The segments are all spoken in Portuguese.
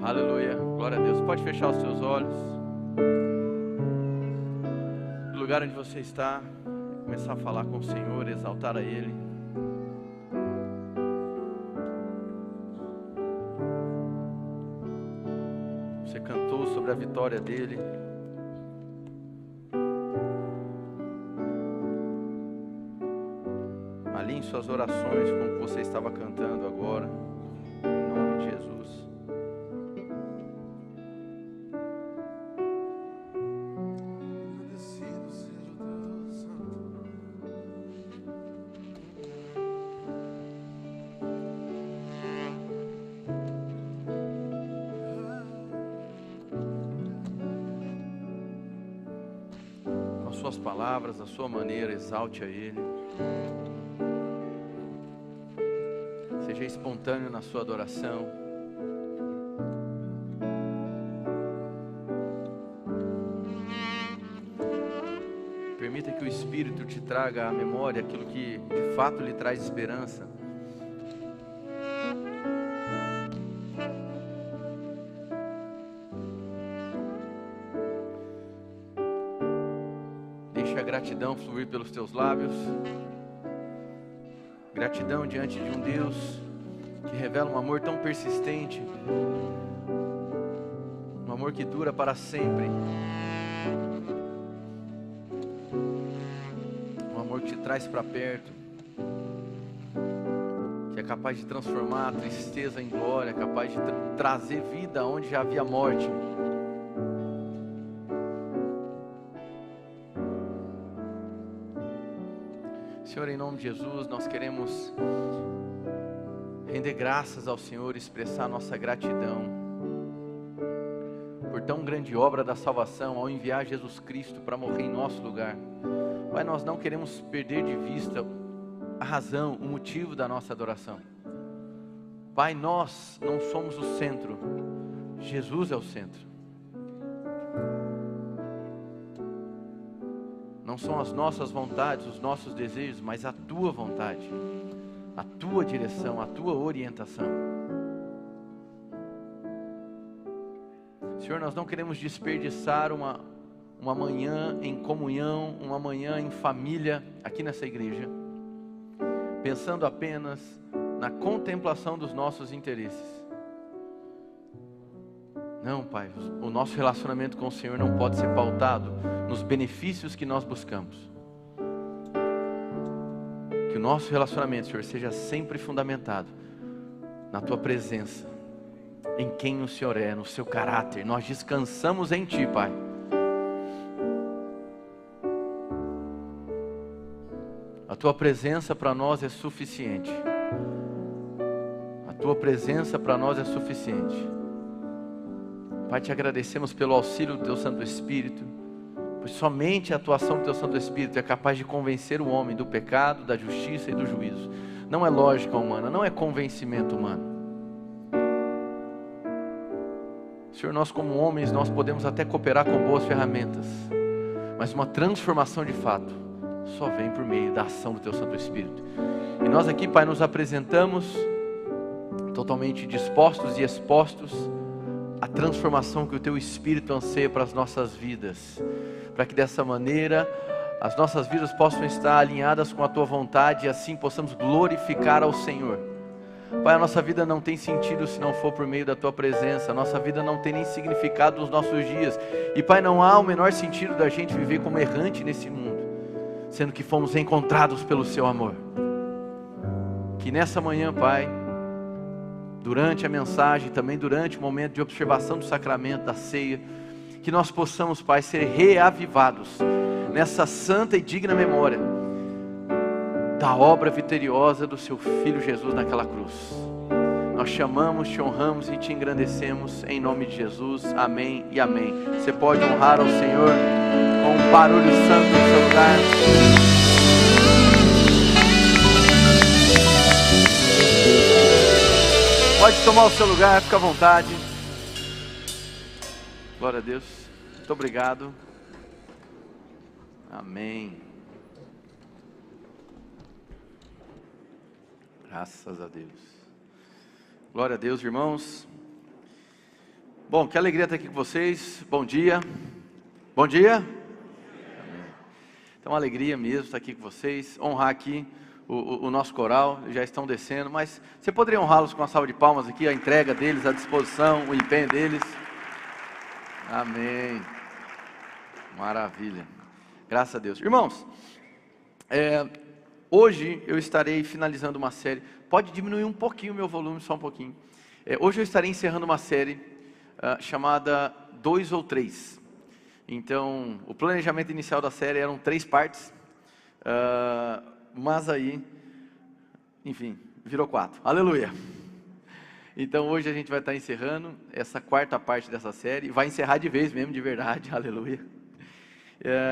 Aleluia, glória a Deus. Pode fechar os seus olhos. No lugar onde você está, começar a falar com o Senhor, exaltar a Ele. Você cantou sobre a vitória dEle. Alinhe suas orações com o que você estava cantando agora, em nome de Jesus. Com as suas palavras, da sua maneira, exalte a Ele. Seja espontâneo na sua adoração. Permita que o Espírito te traga à memória aquilo que de fato lhe traz esperança. Deixe a gratidão fluir pelos teus lábios. Gratidão diante de um Deus que revela um amor tão persistente, um amor que dura para sempre, um amor que te traz para perto, que é capaz de transformar a tristeza em glória, capaz de trazer vida onde já havia morte. Senhor, em nome de Jesus, nós queremos render graças ao Senhor, expressar nossa gratidão por tão grande obra da salvação, ao enviar Jesus Cristo para morrer em nosso lugar. Pai, nós não queremos perder de vista a razão, o motivo da nossa adoração. Pai, nós não somos o centro, Jesus é o centro. Não são as nossas vontades, os nossos desejos, mas a Tua vontade, a Tua direção, a Tua orientação. Senhor, nós não queremos desperdiçar uma manhã em comunhão, uma manhã em família aqui nessa igreja, pensando apenas na contemplação dos nossos interesses. Não, Pai, o nosso relacionamento com o Senhor não pode ser pautado nos benefícios que nós buscamos. Que o nosso relacionamento, Senhor, seja sempre fundamentado na Tua presença, em quem o Senhor é, no Seu caráter. Nós descansamos em Ti, Pai. A Tua presença para nós é suficiente. A Tua presença para nós é suficiente. Pai, te agradecemos pelo auxílio do Teu Santo Espírito, pois somente a atuação do Teu Santo Espírito é capaz de convencer o homem do pecado, da justiça e do juízo. Não é lógica humana, não é convencimento humano. Senhor, nós como homens, nós podemos até cooperar com boas ferramentas, mas uma transformação de fato só vem por meio da ação do Teu Santo Espírito. E nós aqui, Pai, nos apresentamos totalmente dispostos e expostos à transformação que o Teu Espírito anseia para as nossas vidas, para que dessa maneira as nossas vidas possam estar alinhadas com a Tua vontade e assim possamos glorificar ao Senhor. Pai, a nossa vida não tem sentido se não for por meio da Tua presença, a nossa vida não tem nem significado nos nossos dias, e Pai, não há o menor sentido da gente viver como errante nesse mundo, sendo que fomos encontrados pelo Seu amor. Que nessa manhã, Pai, durante a mensagem, também durante o momento de observação do sacramento, da ceia, que nós possamos, Pai, ser reavivados nessa santa e digna memória da obra vitoriosa do Seu Filho Jesus naquela cruz. Nós chamamos, Te honramos e Te engrandecemos em nome de Jesus, amém e amém. Você pode honrar ao Senhor com um barulho santo no seu lugar. Pode tomar o seu lugar, fica à vontade. Glória a Deus. Muito obrigado. Amém. Graças a Deus. Glória a Deus, irmãos. Bom, que alegria estar aqui com vocês. Bom dia. Bom dia. Então, uma alegria mesmo estar aqui com vocês. Honrar aqui o nosso coral. Já estão descendo, mas você poderia honrá-los com uma salva de palmas aqui, a entrega deles, a disposição, o empenho deles. Amém. Maravilha. Graças a Deus. Irmãos, hoje eu estarei finalizando uma série. Pode diminuir um pouquinho o meu volume, só um pouquinho. Hoje eu estarei encerrando uma série chamada 2 ou 3. Então, o planejamento inicial da série eram 3 partes, mas aí, enfim, virou 4. Aleluia! Então, hoje a gente vai estar encerrando essa 4ª parte dessa série, vai encerrar de vez mesmo, de verdade, aleluia.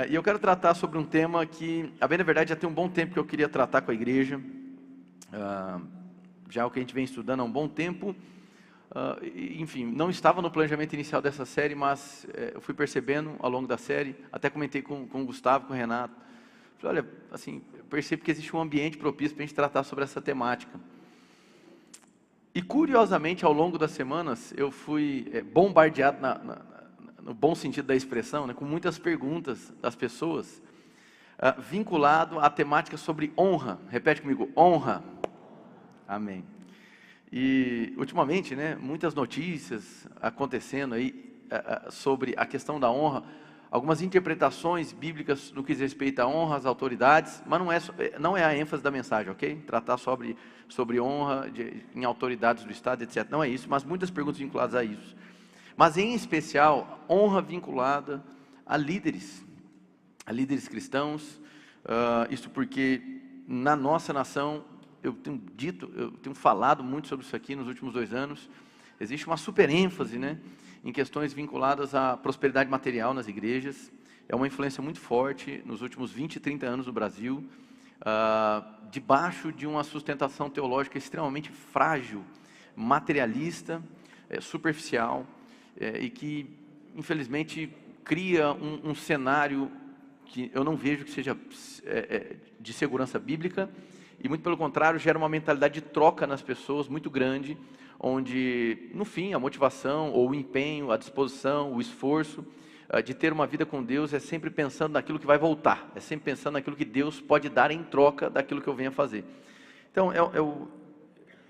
E eu quero tratar sobre um tema que, a bem da verdade, já tem um bom tempo que eu queria tratar com a igreja, já é o que a gente vem estudando há um bom tempo. Enfim, não estava no planejamento inicial dessa série, mas eu fui percebendo ao longo da série, até comentei com o Gustavo, com o Renato, falei, olha, assim, eu percebo que existe um ambiente propício para a gente tratar sobre essa temática. E curiosamente, ao longo das semanas, eu fui bombardeado, no bom sentido da expressão, né, com muitas perguntas das pessoas, vinculado à temática sobre honra. Repete comigo, honra. Amém. E ultimamente, né, muitas notícias acontecendo aí sobre a questão da honra, algumas interpretações bíblicas no que diz respeito à honra, às autoridades, mas não é a ênfase da mensagem, ok? Tratar sobre honra em autoridades do Estado, etc. Não é isso, mas muitas perguntas vinculadas a isso. Mas em especial, honra vinculada a líderes cristãos, isso porque na nossa nação, eu tenho falado muito sobre isso aqui nos últimos 2 anos, existe uma super ênfase, né, em questões vinculadas à prosperidade material nas igrejas, é uma influência muito forte nos últimos 20, 30 anos no Brasil, debaixo de uma sustentação teológica extremamente frágil, materialista, superficial, e que infelizmente cria um cenário que eu não vejo que seja de segurança bíblica, e muito pelo contrário, gera uma mentalidade de troca nas pessoas muito grande, onde, no fim, a motivação, ou o empenho, a disposição, o esforço de ter uma vida com Deus é sempre pensando naquilo que vai voltar, é sempre pensando naquilo que Deus pode dar em troca daquilo que eu venho a fazer. Então,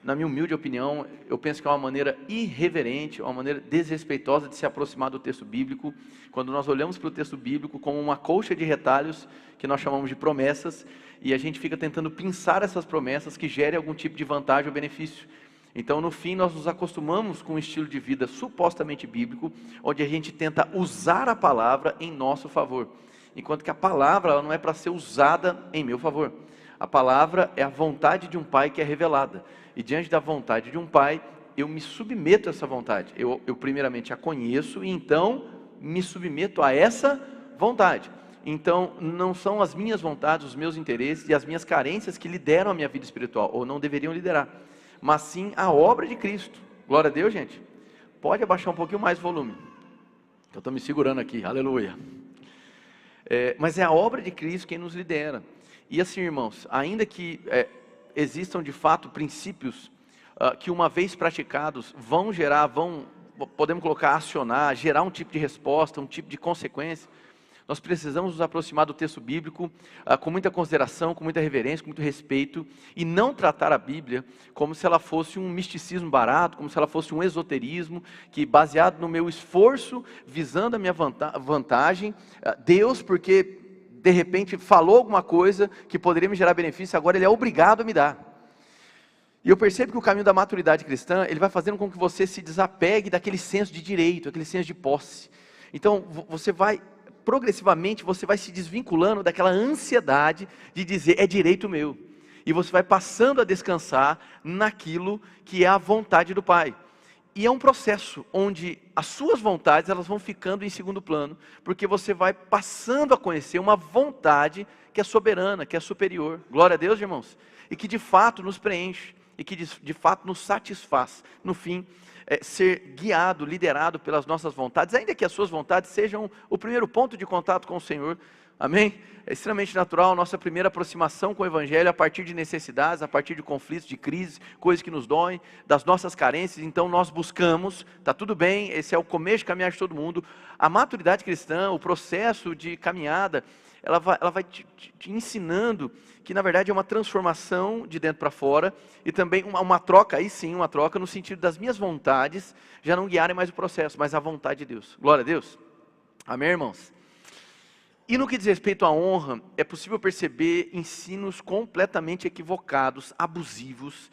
na minha humilde opinião, eu penso que é uma maneira irreverente, uma maneira desrespeitosa de se aproximar do texto bíblico, quando nós olhamos para o texto bíblico como uma colcha de retalhos, que nós chamamos de promessas, e a gente fica tentando pinçar essas promessas que gerem algum tipo de vantagem ou benefício. Então, no fim, nós nos acostumamos com um estilo de vida supostamente bíblico, onde a gente tenta usar a palavra em nosso favor, enquanto que a palavra ela não é para ser usada em meu favor. A palavra é a vontade de um pai que é revelada, e diante da vontade de um pai, eu me submeto a essa vontade, eu primeiramente a conheço, e então me submeto a essa vontade. Então, não são as minhas vontades, os meus interesses e as minhas carências que lideram a minha vida espiritual, ou não deveriam liderar, mas sim a obra de Cristo. Glória a Deus, gente. Pode abaixar um pouquinho mais o volume, eu estou me segurando aqui, aleluia. Mas é a obra de Cristo quem nos lidera. E assim, irmãos, ainda que existam de fato princípios que uma vez praticados podemos colocar, acionar, gerar um tipo de resposta, um tipo de consequência, nós precisamos nos aproximar do texto bíblico com muita consideração, com muita reverência, com muito respeito, e não tratar a Bíblia como se ela fosse um misticismo barato, como se ela fosse um esoterismo, que baseado no meu esforço, visando a minha vantagem, Deus, porque de repente falou alguma coisa que poderia me gerar benefício, agora Ele é obrigado a me dar. E eu percebo que o caminho da maturidade cristã, ele vai fazendo com que você se desapegue daquele senso de direito, aquele senso de posse. Então, progressivamente, você vai se desvinculando daquela ansiedade de dizer, é direito meu. E você vai passando a descansar naquilo que é a vontade do Pai. E é um processo onde as suas vontades elas vão ficando em segundo plano, porque você vai passando a conhecer uma vontade que é soberana, que é superior. Glória a Deus, irmãos. E que de fato nos preenche, e que de fato nos satisfaz. No fim, ser guiado, liderado pelas nossas vontades, ainda que as suas vontades sejam o primeiro ponto de contato com o Senhor. Amém? É extremamente natural a nossa primeira aproximação com o Evangelho a partir de necessidades, a partir de conflitos, de crises, coisas que nos doem, das nossas carências. Então nós buscamos, está tudo bem, esse é o começo de caminhar de todo mundo. A maturidade cristã, o processo de caminhada, ela vai te ensinando que na verdade é uma transformação de dentro para fora e também uma troca, aí sim, uma troca no sentido das minhas vontades já não guiarem mais o processo, mas a vontade de Deus. Glória a Deus. Amém, irmãos? E no que diz respeito à honra, é possível perceber ensinos completamente equivocados, abusivos,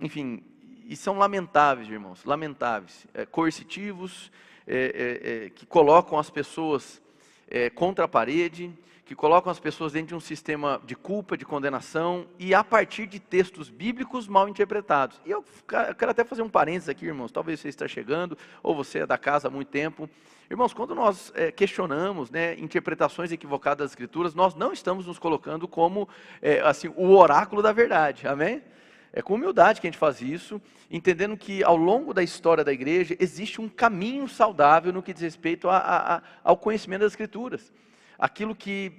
enfim, e são lamentáveis, irmãos, lamentáveis, coercitivos, que colocam as pessoas contra a parede, que colocam as pessoas dentro de um sistema de culpa, de condenação, e a partir de textos bíblicos mal interpretados. E eu quero até fazer um parênteses aqui, irmãos, talvez você está chegando, ou você é da casa há muito tempo. Irmãos, quando nós questionamos, interpretações equivocadas das Escrituras, nós não estamos nos colocando como assim, o oráculo da verdade, amém? É com humildade que a gente faz isso, entendendo que ao longo da história da igreja existe um caminho saudável no que diz respeito ao conhecimento das Escrituras. Aquilo que,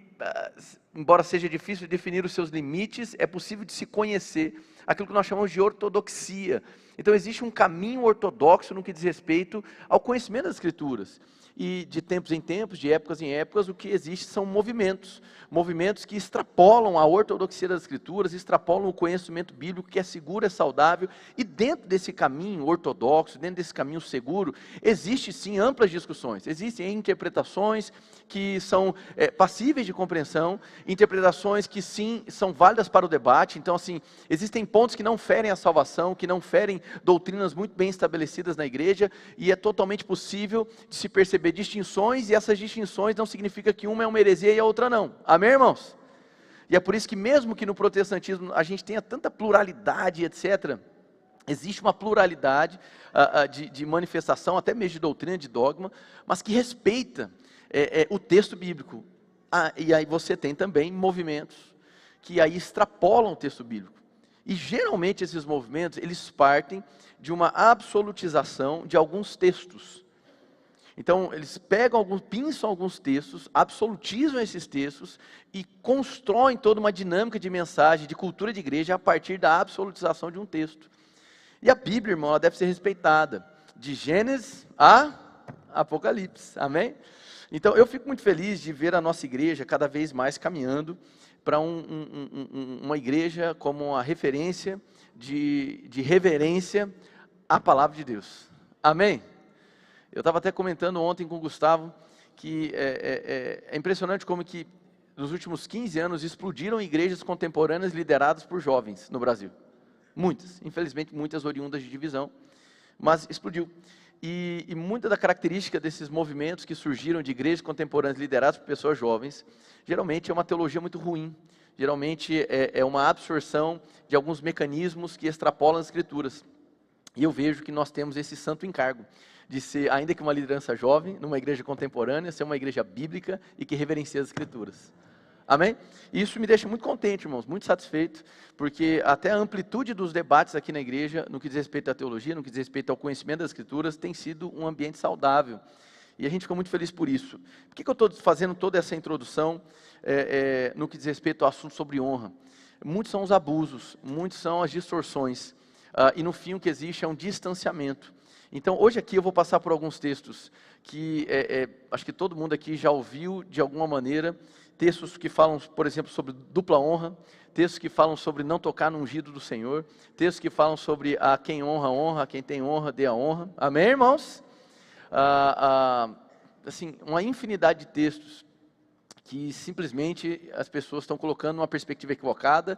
embora seja difícil de definir os seus limites, é possível de se conhecer, aquilo que nós chamamos de ortodoxia. Então existe um caminho ortodoxo no que diz respeito ao conhecimento das Escrituras. E de tempos em tempos, de épocas em épocas, o que existe são movimentos que extrapolam a ortodoxia das Escrituras, extrapolam o conhecimento bíblico que é seguro, é saudável, e dentro desse caminho ortodoxo, dentro desse caminho seguro, existe sim amplas discussões, existem interpretações que são passíveis de compreensão, interpretações que sim são válidas para o debate. Então assim, existem pontos que não ferem a salvação, que não ferem doutrinas muito bem estabelecidas na igreja, e é totalmente possível de se perceber distinções, e essas distinções não significa que uma é uma heresia e a outra não. Amém, irmãos? E é por isso que mesmo que no protestantismo a gente tenha tanta pluralidade, etc., existe uma pluralidade de manifestação, até mesmo de doutrina, de dogma, mas que respeita o texto bíblico. E aí você tem também movimentos que aí extrapolam o texto bíblico. E geralmente esses movimentos, eles partem de uma absolutização de alguns textos. Então, eles pinçam alguns textos, absolutizam esses textos e constroem toda uma dinâmica de mensagem, de cultura de igreja a partir da absolutização de um texto. E a Bíblia, irmão, ela deve ser respeitada, de Gênesis a Apocalipse, amém? Então, eu fico muito feliz de ver a nossa igreja cada vez mais caminhando para uma igreja como uma referência de reverência à palavra de Deus, amém? Eu estava até comentando ontem com o Gustavo que é impressionante como que nos últimos 15 anos explodiram igrejas contemporâneas lideradas por jovens no Brasil. Muitas, infelizmente muitas oriundas de divisão, mas explodiu. E muita da característica desses movimentos que surgiram de igrejas contemporâneas lideradas por pessoas jovens, geralmente é uma teologia muito ruim, geralmente é uma absorção de alguns mecanismos que extrapolam as Escrituras. E eu vejo que nós temos esse santo encargo de ser, ainda que uma liderança jovem, numa igreja contemporânea, ser uma igreja bíblica e que reverencia as Escrituras. Amém? E isso me deixa muito contente, irmãos, muito satisfeito, porque até a amplitude dos debates aqui na igreja, no que diz respeito à teologia, no que diz respeito ao conhecimento das Escrituras, tem sido um ambiente saudável. E a gente fica muito feliz por isso. Por que eu estou fazendo toda essa introdução no que diz respeito ao assunto sobre honra? Muitos são os abusos, muitos são as distorções, e no fim o que existe é um distanciamento. Então, hoje aqui eu vou passar por alguns textos que acho que todo mundo aqui já ouviu de alguma maneira, textos que falam, por exemplo, sobre dupla honra, textos que falam sobre não tocar no ungido do Senhor, textos que falam sobre a quem honra, honra, a quem tem honra, dê a honra. Amém, irmãos? Assim, uma infinidade de textos que simplesmente as pessoas estão colocando numa perspectiva equivocada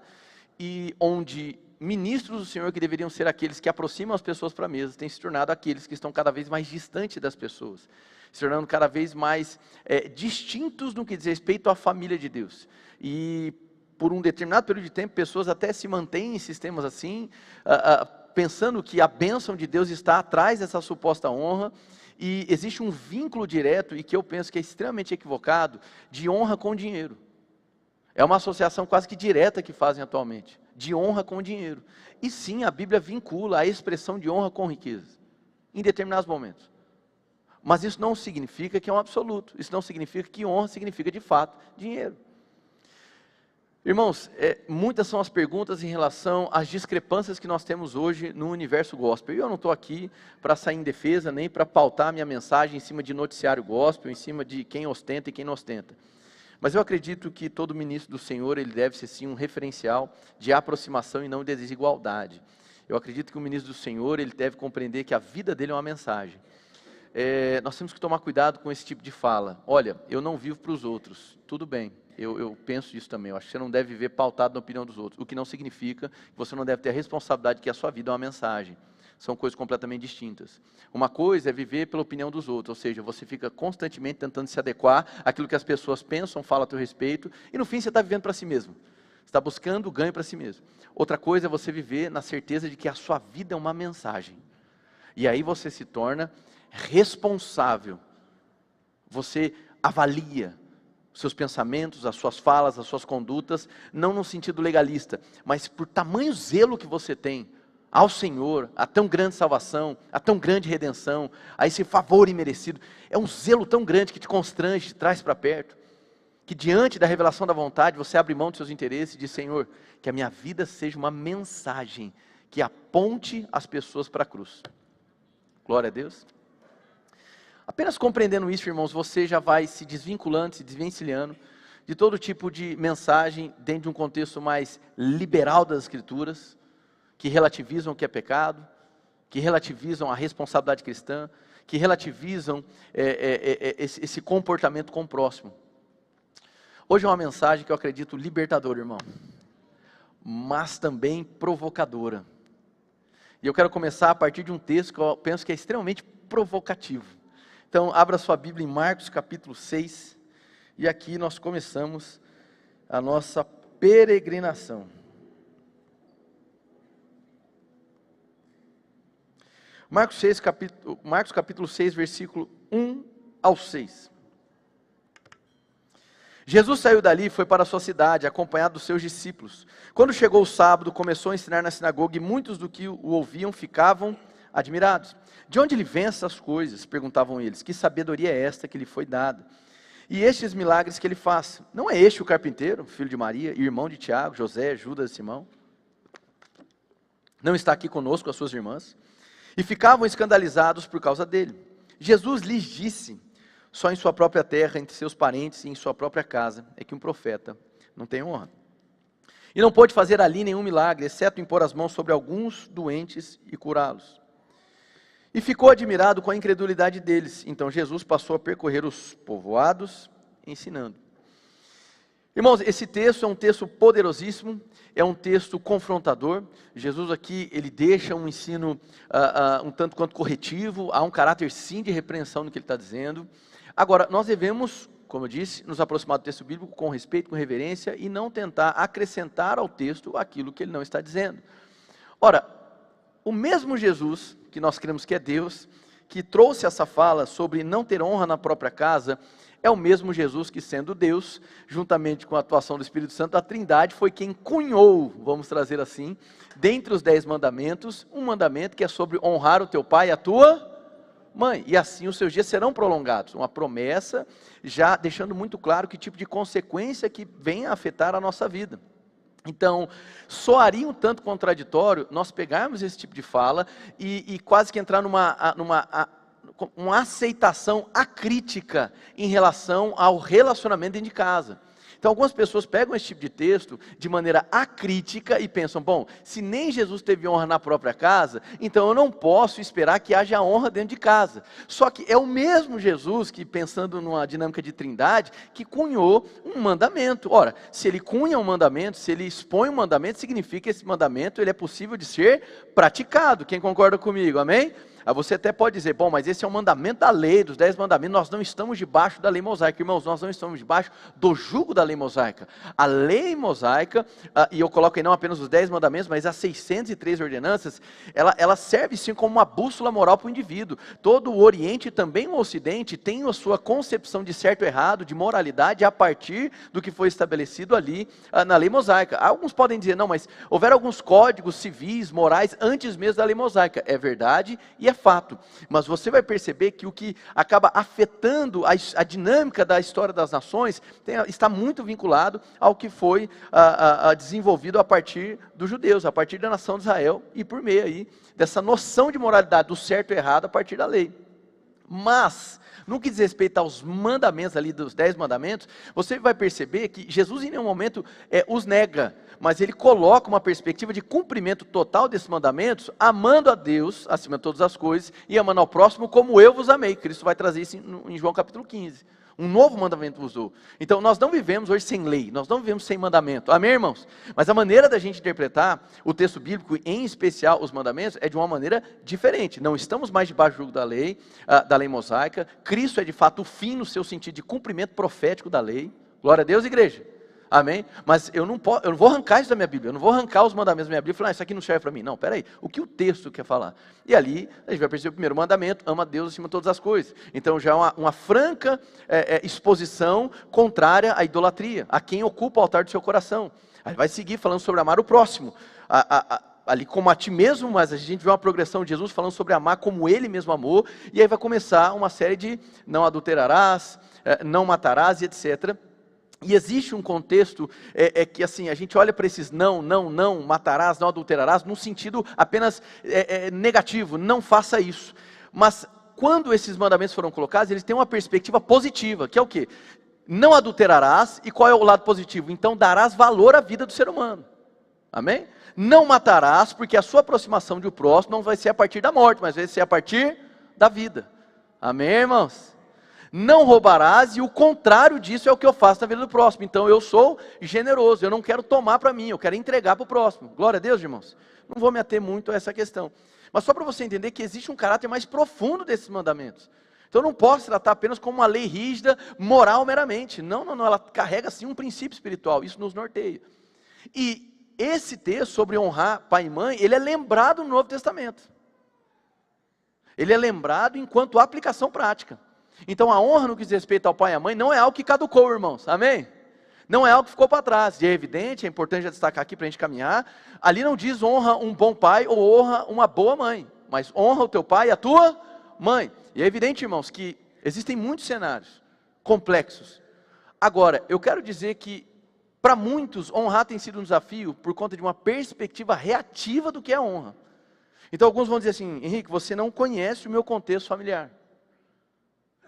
e onde ministros do Senhor, que deveriam ser aqueles que aproximam as pessoas para a mesa, têm se tornado aqueles que estão cada vez mais distantes das pessoas, se tornando cada vez mais distintos no que diz respeito à família de Deus. E por um determinado período de tempo, pessoas até se mantêm em sistemas assim, pensando que a bênção de Deus está atrás dessa suposta honra, e existe um vínculo direto, e que eu penso que é extremamente equivocado, de honra com dinheiro. É uma associação quase que direta que fazem atualmente, de honra com dinheiro. E sim, a Bíblia vincula a expressão de honra com riqueza, em determinados momentos. Mas isso não significa que é um absoluto. Isso não significa que honra significa de fato dinheiro. Irmãos, muitas são as perguntas em relação às discrepâncias que nós temos hoje no universo gospel. E eu não estou aqui para sair em defesa, nem para pautar a minha mensagem em cima de noticiário gospel, em cima de quem ostenta e quem não ostenta. Mas eu acredito que todo ministro do Senhor, ele deve ser sim um referencial de aproximação e não de desigualdade. Eu acredito que o ministro do Senhor, ele deve compreender que a vida dele é uma mensagem. Nós temos que tomar cuidado com esse tipo de fala. Olha, eu não vivo para os outros, tudo bem. Eu penso isso também, eu acho que você não deve viver pautado na opinião dos outros, o que não significa que você não deve ter a responsabilidade que a sua vida é uma mensagem. São coisas completamente distintas. Uma coisa é viver pela opinião dos outros, ou seja, você fica constantemente tentando se adequar àquilo que as pessoas pensam, falam a teu respeito, e no fim você está vivendo para si mesmo. Você está buscando ganho para si mesmo. Outra coisa é você viver na certeza de que a sua vida é uma mensagem. E aí você se torna responsável. Você avalia os seus pensamentos, as suas falas, as suas condutas, não no sentido legalista, mas por tamanho zelo que você tem ao Senhor, a tão grande salvação, a tão grande redenção, a esse favor imerecido. É um zelo tão grande que te constrange, te traz para perto, que diante da revelação da vontade, você abre mão dos seus interesses e diz: Senhor, que a minha vida seja uma mensagem que aponte as pessoas para a cruz. Glória a Deus. Apenas compreendendo isso, irmãos, você já vai se desvinculando, se desvencilhando de todo tipo de mensagem dentro de um contexto mais liberal das Escrituras, que relativizam o que é pecado, que relativizam a responsabilidade cristã, que relativizam esse comportamento com o próximo. Hoje é uma mensagem que eu acredito libertadora, irmão, mas também provocadora. E eu quero começar a partir de um texto que eu penso que é extremamente provocativo. Então, abra sua Bíblia em Marcos capítulo 6, e aqui nós começamos a nossa peregrinação. Marcos capítulo 6, versículo 1 ao 6. Jesus saiu dali e foi para a sua cidade, acompanhado dos seus discípulos. Quando chegou o sábado, começou a ensinar na sinagoga, e muitos do que o ouviam ficavam admirados. De onde ele vem essas coisas? Perguntavam eles. Que sabedoria é esta que lhe foi dada? E estes milagres que ele faz? Não é este o carpinteiro, filho de Maria, irmão de Tiago, José, Judas e Simão? Não está aqui conosco as suas irmãs? E ficavam escandalizados por causa dele. Jesus lhes disse: só em sua própria terra, entre seus parentes e em sua própria casa, é que um profeta não tem honra. E não pôde fazer ali nenhum milagre, exceto impor as mãos sobre alguns doentes e curá-los. E ficou admirado com a incredulidade deles. Então Jesus passou a percorrer os povoados, ensinando. Irmãos, esse texto é um texto poderosíssimo, é um texto confrontador. Jesus aqui, ele deixa um ensino um tanto quanto corretivo, há um caráter sim de repreensão no que ele está dizendo. Agora, nós devemos, como eu disse, nos aproximar do texto bíblico com respeito, com reverência, e não tentar acrescentar ao texto aquilo que ele não está dizendo. Ora, o mesmo Jesus, que nós cremos que é Deus, que trouxe essa fala sobre não ter honra na própria casa, é o mesmo Jesus que, sendo Deus, juntamente com a atuação do Espírito Santo, a Trindade foi quem cunhou, vamos trazer assim, dentre os 10 mandamentos, um mandamento que é sobre honrar o teu pai e a tua mãe, e assim os seus dias serão prolongados. Uma promessa, já deixando muito claro que tipo de consequência que vem a afetar a nossa vida. Então, soaria um tanto contraditório nós pegarmos esse tipo de fala e quase que entrar uma aceitação acrítica em relação ao relacionamento dentro de casa. Então algumas pessoas pegam esse tipo de texto de maneira acrítica e pensam: bom, se nem Jesus teve honra na própria casa, então eu não posso esperar que haja honra dentro de casa. Só que é o mesmo Jesus que, pensando numa dinâmica de trindade, que cunhou um mandamento. Ora, se ele cunha um mandamento, se ele expõe um mandamento, significa que esse mandamento ele é possível de ser praticado. Quem concorda comigo? Amém? Aí você até pode dizer: bom, mas esse é um mandamento da lei, dos 10 mandamentos, nós não estamos debaixo da lei mosaica. Irmãos, nós não estamos debaixo do jugo da lei mosaica. A lei mosaica, e eu coloco aí não apenas os 10 mandamentos, mas as 603 ordenanças, ela serve sim como uma bússola moral para o indivíduo. Todo o Oriente e também o Ocidente tem a sua concepção de certo e errado, de moralidade, a partir do que foi estabelecido ali na lei mosaica. Alguns podem dizer: não, mas houveram alguns códigos civis, morais, antes mesmo da lei mosaica. É verdade e é é fato. Mas você vai perceber que o que acaba afetando a dinâmica da história das nações está muito vinculado ao que foi desenvolvido a partir dos judeus, a partir da nação de Israel, e por meio aí dessa noção de moralidade do certo e errado a partir da lei. Mas, no que diz respeito aos mandamentos ali, dos 10 mandamentos, você vai perceber que Jesus em nenhum momento os nega, mas ele coloca uma perspectiva de cumprimento total desses mandamentos, amando a Deus acima de todas as coisas, e amando ao próximo como eu vos amei. Cristo vai trazer isso em João capítulo 15. Um novo mandamento vos dou. Então nós não vivemos hoje sem lei, nós não vivemos sem mandamento, amém, irmãos? Mas a maneira da gente interpretar o texto bíblico, em especial os mandamentos, é de uma maneira diferente. Não estamos mais debaixo do jugo da lei mosaica. Cristo é de fato o fim no seu sentido de cumprimento profético da lei. Glória a Deus, igreja. Amém? Mas eu não vou arrancar isso da minha Bíblia, eu não vou arrancar os mandamentos da minha Bíblia e falar, isso aqui não serve para mim. Não, peraí, o que o texto quer falar? E ali, a gente vai perceber o primeiro mandamento, ama a Deus acima de todas as coisas. Então já é uma franca exposição contrária à idolatria, a quem ocupa o altar do seu coração. Aí vai seguir falando sobre amar o próximo, ali como a ti mesmo, mas a gente vê uma progressão de Jesus falando sobre amar como ele mesmo amou, e aí vai começar uma série de não adulterarás, não matarás e etc. E existe um contexto que assim, a gente olha para esses não matarás, não adulterarás, num sentido apenas negativo, não faça isso. Mas quando esses mandamentos foram colocados, eles têm uma perspectiva positiva, que é o quê? Não adulterarás, e qual é o lado positivo? Então darás valor à vida do ser humano, amém? Não matarás, porque a sua aproximação de o próximo não vai ser a partir da morte, mas vai ser a partir da vida, amém, irmãos? Não roubarás, e o contrário disso é o que eu faço na vida do próximo. Então eu sou generoso, eu não quero tomar para mim, eu quero entregar para o próximo. Glória a Deus, irmãos. Não vou me ater muito a essa questão. Mas só para você entender que existe um caráter mais profundo desses mandamentos. Então eu não posso tratar apenas como uma lei rígida, moral meramente. Não, ela carrega sim um princípio espiritual, isso nos norteia. E esse texto sobre honrar pai e mãe, ele é lembrado no Novo Testamento. Ele é lembrado enquanto aplicação prática. Então a honra no que diz respeito ao pai e à mãe não é algo que caducou, irmãos, amém? Não é algo que ficou para trás, e é evidente, é importante já destacar aqui para a gente caminhar, ali não diz honra um bom pai ou honra uma boa mãe, mas honra o teu pai e a tua mãe. E é evidente, irmãos, que existem muitos cenários complexos. Agora, eu quero dizer que para muitos honrar tem sido um desafio por conta de uma perspectiva reativa do que é honra. Então alguns vão dizer assim, Henrique, você não conhece o meu contexto familiar.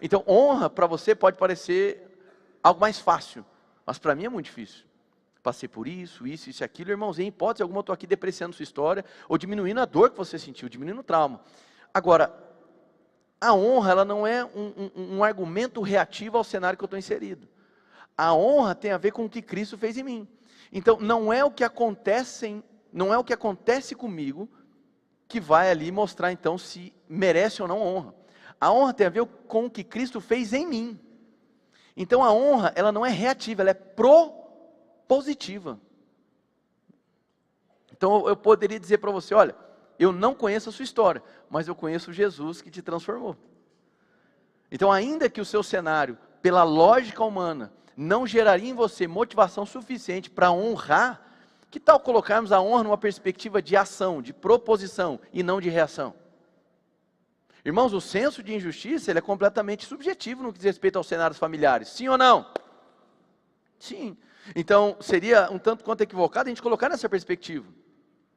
Então honra para você pode parecer algo mais fácil, mas para mim é muito difícil. Passei por isso e aquilo, irmãos, em hipótese alguma eu estou aqui depreciando sua história, ou diminuindo a dor que você sentiu, diminuindo o trauma. Agora, a honra ela não é um argumento reativo ao cenário que eu estou inserido. A honra tem a ver com o que Cristo fez em mim. Então não é o que acontece comigo que vai ali mostrar então se merece ou não honra. A honra tem a ver com o que Cristo fez em mim. Então a honra, ela não é reativa, ela é propositiva. Então eu poderia dizer para você, olha, eu não conheço a sua história, mas eu conheço Jesus que te transformou. Então ainda que o seu cenário, pela lógica humana, não geraria em você motivação suficiente para honrar, que tal colocarmos a honra numa perspectiva de ação, de proposição e não de reação? Irmãos, o senso de injustiça ele é completamente subjetivo no que diz respeito aos cenários familiares. Sim ou não? Sim. Então, seria um tanto quanto equivocado a gente colocar nessa perspectiva.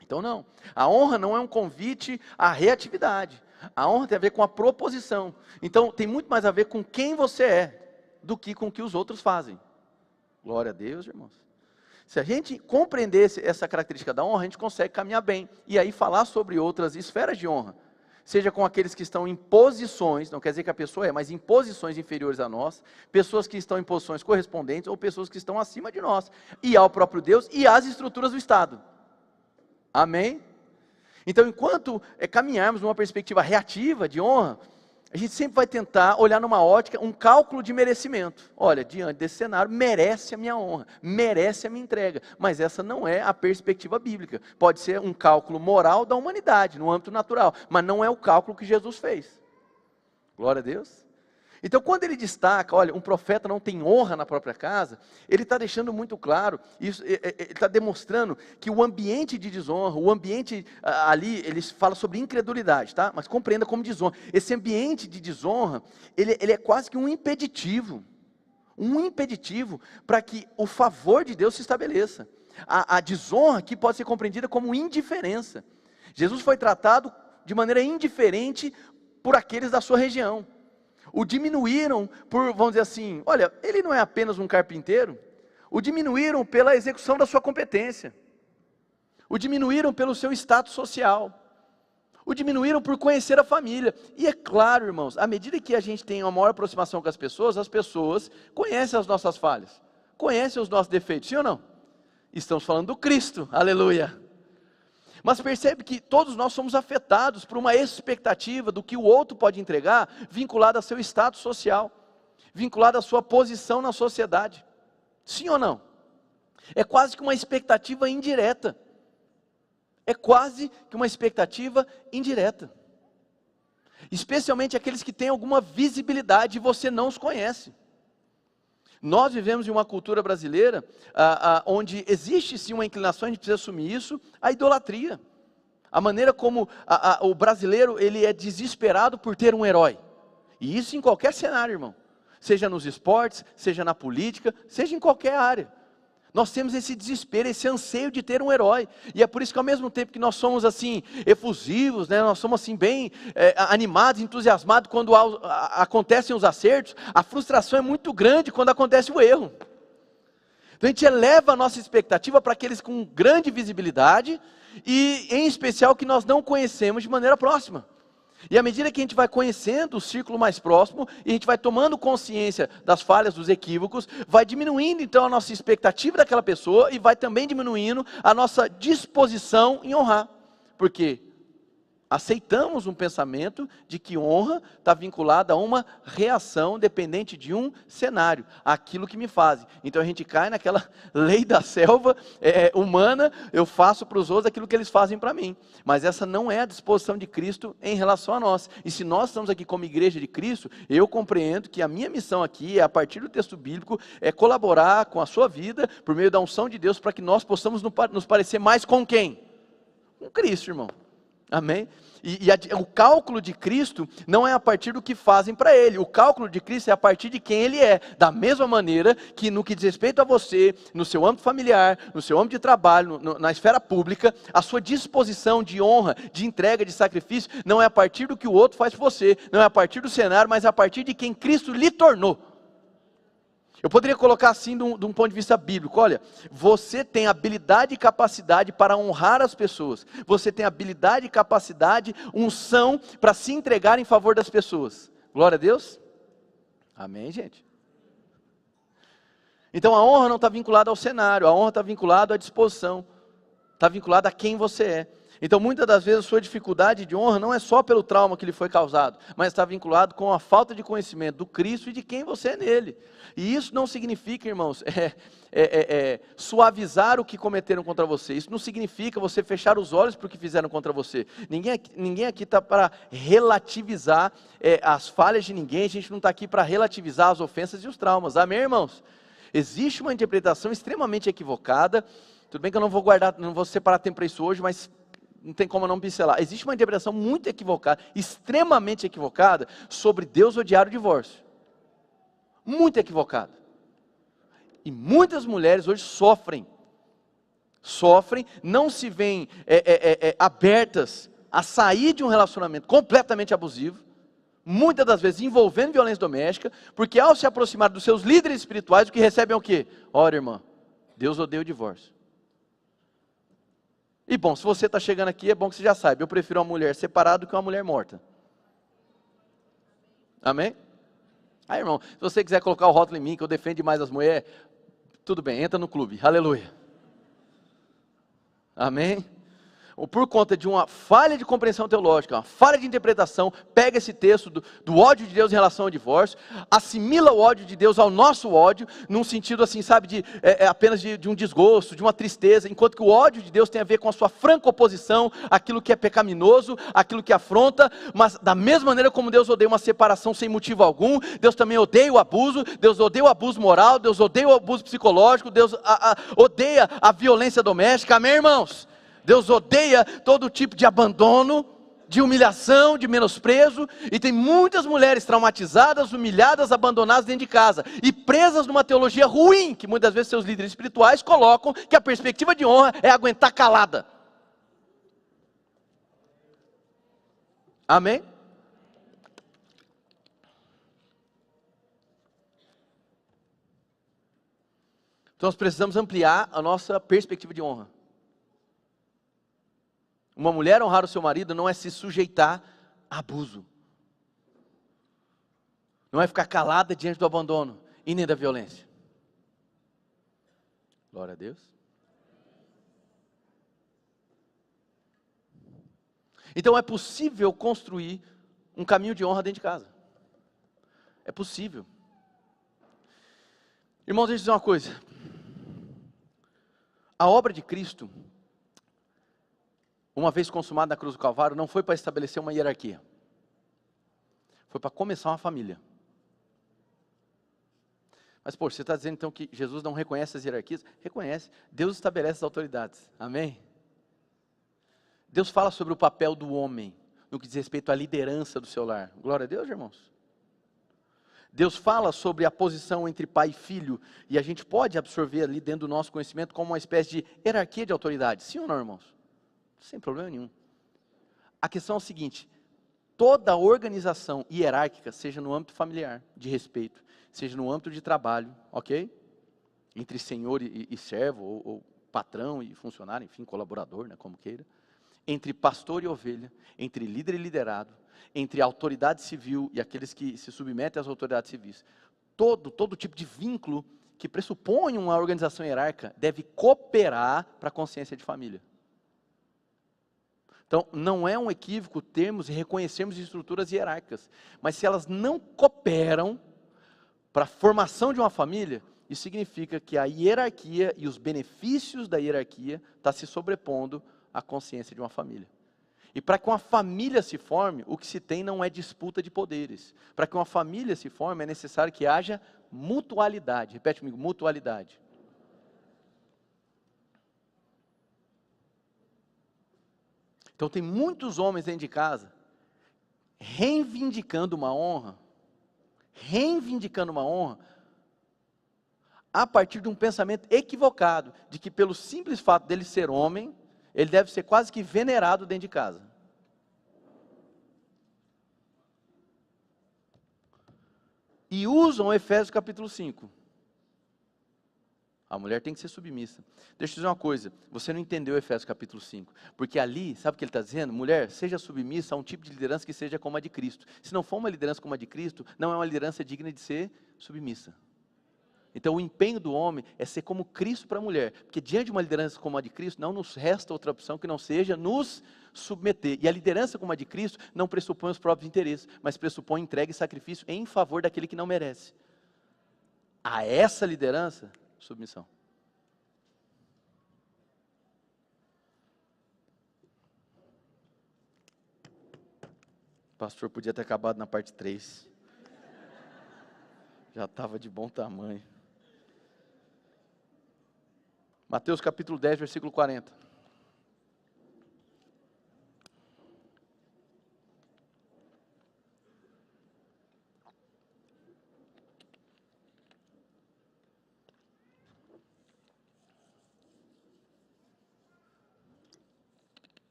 Então, não. A honra não é um convite à reatividade. A honra tem a ver com a proposição. Então, tem muito mais a ver com quem você é do que com o que os outros fazem. Glória a Deus, irmãos. Se a gente compreender essa característica da honra, a gente consegue caminhar bem. E aí falar sobre outras esferas de honra. Seja com aqueles que estão em posições, não quer dizer que a pessoa mas em posições inferiores a nós, pessoas que estão em posições correspondentes, ou pessoas que estão acima de nós, e ao próprio Deus, e às estruturas do Estado. Amém? Então, enquanto caminharmos numa perspectiva reativa de honra, a gente sempre vai tentar olhar numa ótica, um cálculo de merecimento. Olha, diante desse cenário, merece a minha honra, merece a minha entrega. Mas essa não é a perspectiva bíblica. Pode ser um cálculo moral da humanidade, no âmbito natural, mas não é o cálculo que Jesus fez. Glória a Deus. Então, quando ele destaca, olha, um profeta não tem honra na própria casa, ele está deixando muito claro, isso, ele está demonstrando que o ambiente de desonra, o ambiente ali, ele fala sobre incredulidade, tá? Mas compreenda como desonra. Esse ambiente de desonra, ele é quase que um impeditivo para que o favor de Deus se estabeleça. A desonra aqui pode ser compreendida como indiferença. Jesus foi tratado de maneira indiferente por aqueles da sua região. O diminuíram por, vamos dizer assim, olha, ele não é apenas um carpinteiro. O diminuíram pela execução da sua competência. O diminuíram pelo seu status social. O diminuíram por conhecer a família. E é claro, irmãos, à medida que a gente tem uma maior aproximação com as pessoas conhecem as nossas falhas, conhecem os nossos defeitos, sim ou não? Estamos falando do Cristo, aleluia. Mas percebe que todos nós somos afetados por uma expectativa do que o outro pode entregar, vinculado ao seu status social, vinculado à sua posição na sociedade. Sim ou não? É quase que uma expectativa indireta. É quase que uma expectativa indireta. Especialmente aqueles que têm alguma visibilidade e você não os conhece. Nós vivemos em uma cultura brasileira, onde existe sim uma inclinação, a gente precisa assumir isso, a idolatria. A maneira como o brasileiro, ele é desesperado por ter um herói. E isso em qualquer cenário, irmão. Seja nos esportes, seja na política, seja em qualquer área. Nós temos esse desespero, esse anseio de ter um herói. E é por isso que ao mesmo tempo que nós somos assim, efusivos, né, nós somos assim bem animados, entusiasmados quando acontecem os acertos, a frustração é muito grande quando acontece o erro. Então a gente eleva a nossa expectativa para aqueles com grande visibilidade, e em especial que nós não conhecemos de maneira próxima. E à medida que a gente vai conhecendo o círculo mais próximo, e a gente vai tomando consciência das falhas, dos equívocos, vai diminuindo então a nossa expectativa daquela pessoa, e vai também diminuindo a nossa disposição em honrar. Por quê? Aceitamos um pensamento de que honra está vinculada a uma reação dependente de um cenário, aquilo que me fazem. Então a gente cai naquela lei da selva humana, eu faço para os outros aquilo que eles fazem para mim. Mas essa não é a disposição de Cristo em relação a nós. E se nós estamos aqui como igreja de Cristo, eu compreendo que a minha missão aqui, a partir do texto bíblico, é colaborar com a sua vida, por meio da unção de Deus, para que nós possamos nos parecer mais com quem? Com Cristo, irmão. Amém? O cálculo de Cristo não é a partir do que fazem para Ele. O cálculo de Cristo é a partir de quem Ele é. Da mesma maneira que no que diz respeito a você, no seu âmbito familiar, no seu âmbito de trabalho, na esfera pública, a sua disposição de honra, de entrega, de sacrifício, não é a partir do que o outro faz por você, não é a partir do cenário, mas é a partir de quem Cristo lhe tornou. Eu poderia colocar assim de um ponto de vista bíblico, olha, você tem habilidade e capacidade para honrar as pessoas, você tem habilidade e capacidade, unção para se entregar em favor das pessoas. Glória a Deus? Amém, gente? Então a honra não está vinculada ao cenário, a honra está vinculada à disposição, está vinculada a quem você é. Então muitas das vezes a sua dificuldade de honra não é só pelo trauma que lhe foi causado, mas está vinculado com a falta de conhecimento do Cristo e de quem você é nele. E isso não significa, irmãos, suavizar o que cometeram contra você. Isso não significa você fechar os olhos para o que fizeram contra você. Ninguém aqui está para relativizar as falhas de ninguém, a gente não está aqui para relativizar as ofensas e os traumas. Amém, irmãos? Existe uma interpretação extremamente equivocada. Tudo bem que eu não vou separar tempo para isso hoje, mas não tem como não pincelar. Existe uma interpretação muito equivocada, extremamente equivocada, sobre Deus odiar o divórcio. Muito equivocada. E muitas mulheres hoje sofrem, não se veem abertas a sair de um relacionamento completamente abusivo, muitas das vezes envolvendo violência doméstica, porque ao se aproximar dos seus líderes espirituais, o que recebem é o quê? Ora, irmã, Deus odeia o divórcio. E bom, se você está chegando aqui, é bom que você já saiba, eu prefiro uma mulher separada do que uma mulher morta. Amém? Aí, irmão, se você quiser colocar o rótulo em mim, que eu defendo demais as mulheres, tudo bem, entra no clube, aleluia. Amém? ou por conta de uma falha de compreensão teológica, uma falha de interpretação, pega esse texto do ódio de Deus em relação ao divórcio, assimila o ódio de Deus ao nosso ódio, num sentido assim, sabe, apenas de um desgosto, de uma tristeza, enquanto que o ódio de Deus tem a ver com a sua franca oposição, aquilo que é pecaminoso, aquilo que afronta, mas da mesma maneira como Deus odeia uma separação sem motivo algum, Deus também odeia o abuso, Deus odeia o abuso moral, Deus odeia o abuso psicológico, Deus odeia a violência doméstica, amém, irmãos? Deus odeia todo tipo de abandono, de humilhação, de menosprezo, e tem muitas mulheres traumatizadas, humilhadas, abandonadas dentro de casa, e presas numa teologia ruim, que muitas vezes seus líderes espirituais colocam, que a perspectiva de honra é aguentar calada. Amém? Então nós precisamos ampliar a nossa perspectiva de honra. Uma mulher honrar o seu marido não é se sujeitar a abuso. Não é ficar calada diante do abandono e nem da violência. Glória a Deus. Então é possível construir um caminho de honra dentro de casa. É possível. Irmãos, deixa eu dizer uma coisa. A obra de Cristo, uma vez consumada na cruz do Calvário, não foi para estabelecer uma hierarquia. Foi para começar uma família. Mas, poxa, você está dizendo então que Jesus não reconhece as hierarquias? Reconhece. Deus estabelece as autoridades. Amém? Deus fala sobre o papel do homem, no que diz respeito à liderança do seu lar. Glória a Deus, irmãos. Deus fala sobre a posição entre pai e filho, e a gente pode absorver ali dentro do nosso conhecimento como uma espécie de hierarquia de autoridade. Sim ou não, irmãos? Sem problema nenhum. A questão é o seguinte: toda organização hierárquica, seja no âmbito familiar, de respeito, seja no âmbito de trabalho, ok? Entre senhor e servo, ou patrão e funcionário, enfim, colaborador, né, como queira. Entre pastor e ovelha, entre líder e liderado, entre autoridade civil e aqueles que se submetem às autoridades civis. Todo tipo de vínculo que pressupõe uma organização hierárquica deve cooperar para a consciência de família. Então, não é um equívoco termos e reconhecermos estruturas hierárquicas, mas se elas não cooperam para a formação de uma família, isso significa que a hierarquia e os benefícios da hierarquia estão se sobrepondo à consciência de uma família. E para que uma família se forme, o que se tem não é disputa de poderes. Para que uma família se forme, é necessário que haja mutualidade. Repete comigo, mutualidade. Então tem muitos homens dentro de casa reivindicando uma honra, a partir de um pensamento equivocado, de que pelo simples fato dele ser homem, ele deve ser quase que venerado dentro de casa. E usam Efésios capítulo 5. A mulher tem que ser submissa. Deixa eu dizer uma coisa, você não entendeu Efésios capítulo 5, porque ali, sabe o que ele está dizendo? Mulher, seja submissa a um tipo de liderança que seja como a de Cristo. Se não for uma liderança como a de Cristo, não é uma liderança digna de ser submissa. Então o empenho do homem é ser como Cristo para a mulher, porque diante de uma liderança como a de Cristo, não nos resta outra opção que não seja nos submeter. E a liderança como a de Cristo não pressupõe os próprios interesses, mas pressupõe entrega e sacrifício em favor daquele que não merece. A essa liderança, submissão. O pastor podia ter acabado na parte 3. Já estava de bom tamanho. Mateus capítulo 10, versículo 40.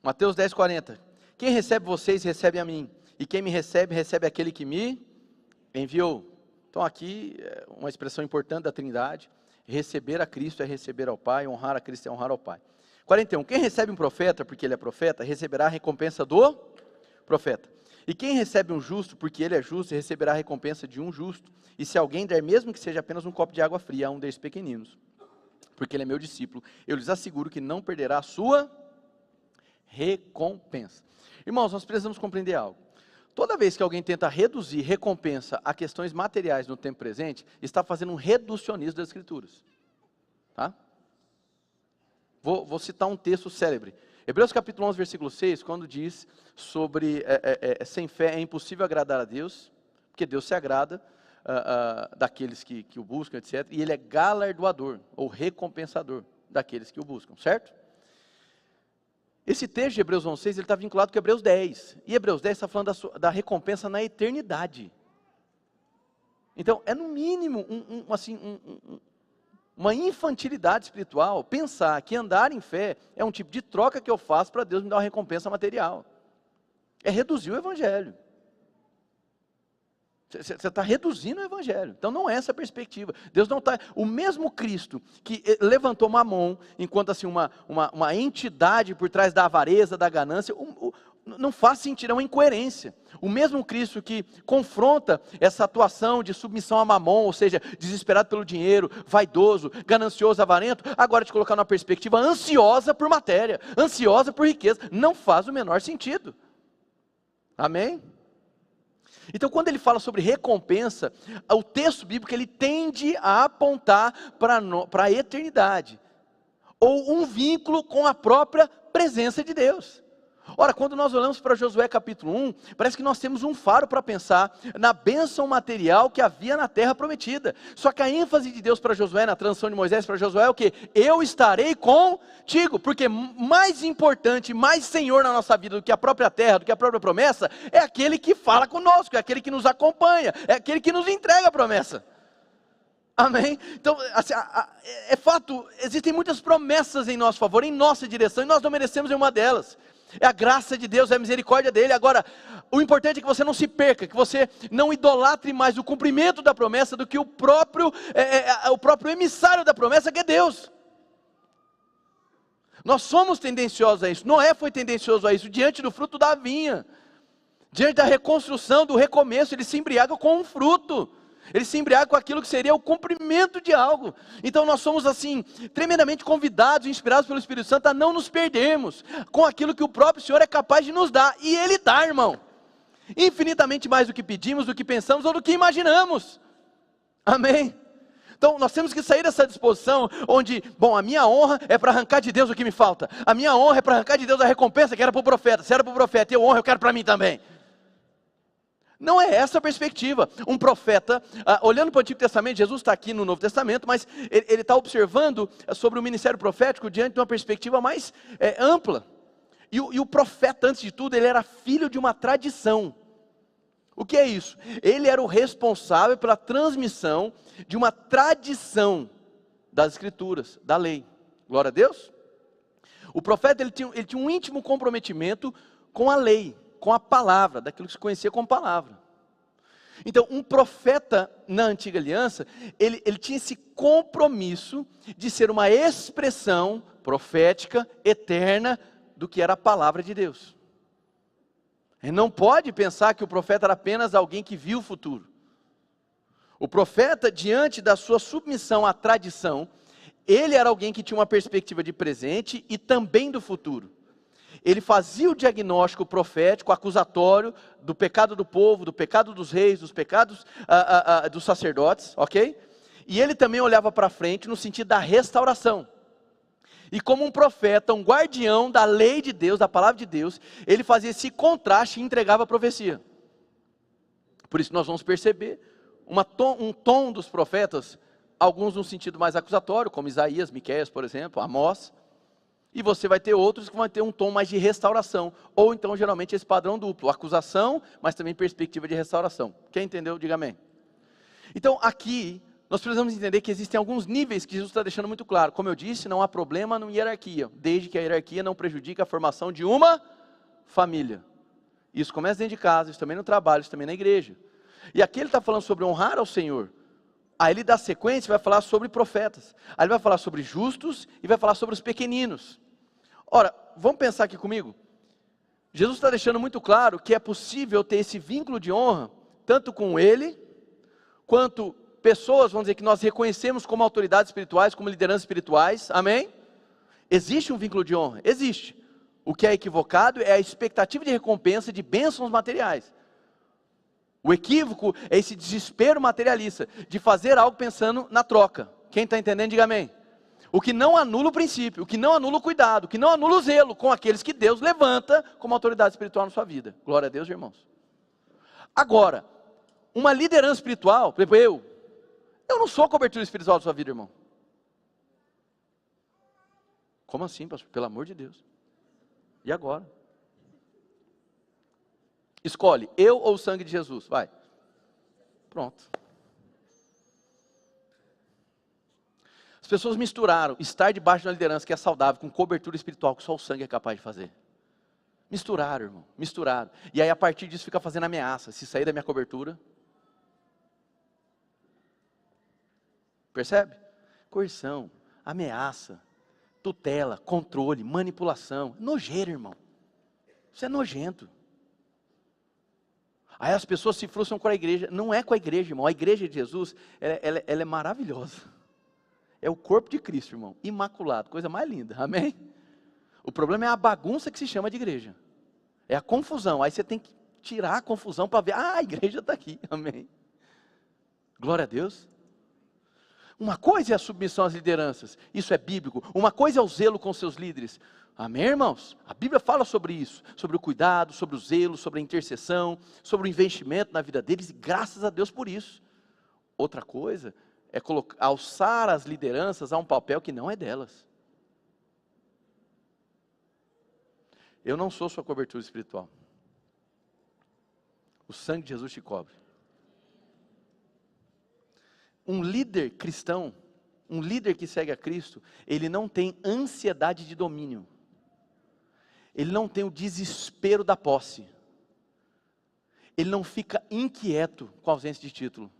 Mateus 10, 40. Quem recebe vocês, recebe a mim. E quem me recebe, recebe aquele que me enviou. Então aqui, uma expressão importante da Trindade. Receber a Cristo é receber ao Pai, honrar a Cristo é honrar ao Pai. 41. Quem recebe um profeta, porque ele é profeta, receberá a recompensa do profeta. E quem recebe um justo, porque ele é justo, receberá a recompensa de um justo. E se alguém der, mesmo que seja apenas um copo de água fria, a um desses pequeninos, porque ele é meu discípulo, eu lhes asseguro que não perderá a sua recompensa. Irmãos, nós precisamos compreender algo. Toda vez que alguém tenta reduzir recompensa a questões materiais no tempo presente, está fazendo um reducionismo das Escrituras. Tá? Vou citar um texto célebre. Hebreus capítulo 11, versículo 6, quando diz sobre sem fé é impossível agradar a Deus, porque Deus se agrada daqueles que o buscam, etc. E Ele é galardoador, ou recompensador daqueles que o buscam, certo? Esse texto de Hebreus 11, 6, ele está vinculado com Hebreus 10. E Hebreus 10 está falando da recompensa na eternidade. Então, é no mínimo uma infantilidade espiritual pensar que andar em fé é um tipo de troca que eu faço para Deus me dar uma recompensa material. É reduzir o Evangelho. Você está reduzindo o Evangelho. Então não é essa a perspectiva. Deus não está... O mesmo Cristo que levantou Mamon, enquanto assim uma entidade por trás da avareza, da ganância, não faz sentido, é uma incoerência. O mesmo Cristo que confronta essa atuação de submissão a Mamon, ou seja, desesperado pelo dinheiro, vaidoso, ganancioso, avarento, agora te colocar numa perspectiva ansiosa por matéria, ansiosa por riqueza, não faz o menor sentido. Amém? Então, quando ele fala sobre recompensa, o texto bíblico ele tende a apontar para a eternidade, ou um vínculo com a própria presença de Deus. Ora, quando nós olhamos para Josué capítulo 1, parece que nós temos um faro para pensar na bênção material que havia na terra prometida. Só que a ênfase de Deus para Josué, na transição de Moisés para Josué é o quê? Eu estarei contigo, porque mais importante, mais Senhor na nossa vida do que a própria terra, do que a própria promessa, é aquele que fala conosco, é aquele que nos acompanha, é aquele que nos entrega a promessa. Amém? Então, assim, é fato, existem muitas promessas em nosso favor, em nossa direção, e nós não merecemos nenhuma delas. É a graça de Deus, é a misericórdia dele. Agora, o importante é que você não se perca, que você não idolatre mais o cumprimento da promessa do que o próprio emissário da promessa, que é Deus. Nós somos tendenciosos a isso. Noé foi tendencioso a isso diante do fruto da vinha, diante da reconstrução, do recomeço. Ele se embriaga com um fruto, ele se embriaga com aquilo que seria o cumprimento de algo. Então nós somos assim, tremendamente convidados, inspirados pelo Espírito Santo a não nos perdermos com aquilo que o próprio Senhor é capaz de nos dar. E Ele dá, irmão, infinitamente mais do que pedimos, do que pensamos ou do que imaginamos. Amém? Então nós temos que sair dessa disposição onde, bom, a minha honra é para arrancar de Deus o que me falta. A minha honra é para arrancar de Deus a recompensa que era para o profeta. Se era para o profeta e eu honro, eu quero para mim também. Não é essa a perspectiva. Um profeta, olhando para o Antigo Testamento, Jesus está aqui no Novo Testamento, mas ele está observando sobre o ministério profético diante de uma perspectiva mais ampla. E o profeta, antes de tudo, ele era filho de uma tradição. O que é isso? Ele era o responsável pela transmissão de uma tradição das Escrituras, da lei. Glória a Deus. O profeta ele tinha um íntimo comprometimento com a lei, com a palavra, daquilo que se conhecia como palavra. Então, um profeta na antiga aliança, ele tinha esse compromisso de ser uma expressão profética, eterna, do que era a palavra de Deus. Ele não pode pensar que o profeta era apenas alguém que viu o futuro. O profeta, diante da sua submissão à tradição, ele era alguém que tinha uma perspectiva de presente e também do futuro. Ele fazia o diagnóstico profético, acusatório, do pecado do povo, do pecado dos reis, dos pecados dos sacerdotes, ok? E ele também olhava para frente no sentido da restauração. E como um profeta, um guardião da lei de Deus, da palavra de Deus, ele fazia esse contraste e entregava a profecia. Por isso nós vamos perceber um tom dos profetas, alguns num sentido mais acusatório, como Isaías, Miqueias, por exemplo, Amós. E você vai ter outros que vão ter um tom mais de restauração. Ou então, geralmente, esse padrão duplo. Acusação, mas também perspectiva de restauração. Quem entendeu, diga amém. Então, aqui, nós precisamos entender que existem alguns níveis que Jesus está deixando muito claro. Como eu disse, não há problema na hierarquia, desde que a hierarquia não prejudique a formação de uma família. Isso começa dentro de casa, isso também no trabalho, isso também na igreja. E aqui ele está falando sobre honrar ao Senhor. Aí ele dá sequência e vai falar sobre profetas. Aí ele vai falar sobre justos e vai falar sobre os pequeninos. Ora, vamos pensar aqui comigo. Jesus está deixando muito claro que é possível ter esse vínculo de honra, tanto com ele, quanto pessoas, vamos dizer, que nós reconhecemos como autoridades espirituais, como lideranças espirituais, amém? Existe um vínculo de honra? Existe. O que é equivocado é a expectativa de recompensa de bênçãos materiais. O equívoco é esse desespero materialista, de fazer algo pensando na troca. Quem está entendendo, diga amém. O que não anula o princípio, o que não anula o cuidado, o que não anula o zelo com aqueles que Deus levanta como autoridade espiritual na sua vida. Glória a Deus, irmãos. Agora, uma liderança espiritual, por exemplo, eu não sou a cobertura espiritual da sua vida, irmão. Como assim, pastor? Pelo amor de Deus. E agora? Escolhe, eu ou o sangue de Jesus? Vai. Pronto. As pessoas misturaram estar debaixo de uma liderança que é saudável com cobertura espiritual que só o sangue é capaz de fazer. Misturaram, irmão, misturaram. E aí a partir disso fica fazendo ameaça. Se sair da minha cobertura. Percebe? Coerção, ameaça, tutela, controle, manipulação. Nojeiro, irmão. Isso é nojento. Aí as pessoas se frustram com a igreja. Não é com a igreja, irmão. A igreja de Jesus, ela é maravilhosa. É o corpo de Cristo, irmão. Imaculado. Coisa mais linda. Amém? O problema é a bagunça que se chama de igreja. É a confusão. Aí você tem que tirar a confusão para ver. Ah, a igreja está aqui. Amém? Glória a Deus. Uma coisa é a submissão às lideranças. Isso é bíblico. Uma coisa é o zelo com seus líderes. Amém, irmãos? A Bíblia fala sobre isso, sobre o cuidado, sobre o zelo, sobre a intercessão, sobre o investimento na vida deles, e graças a Deus por isso. Outra coisa é alçar as lideranças a um papel que não é delas. Eu não sou sua cobertura espiritual. O sangue de Jesus te cobre. Um líder cristão, um líder que segue a Cristo, ele não tem ansiedade de domínio. Ele não tem o desespero da posse. Ele não fica inquieto com a ausência de título.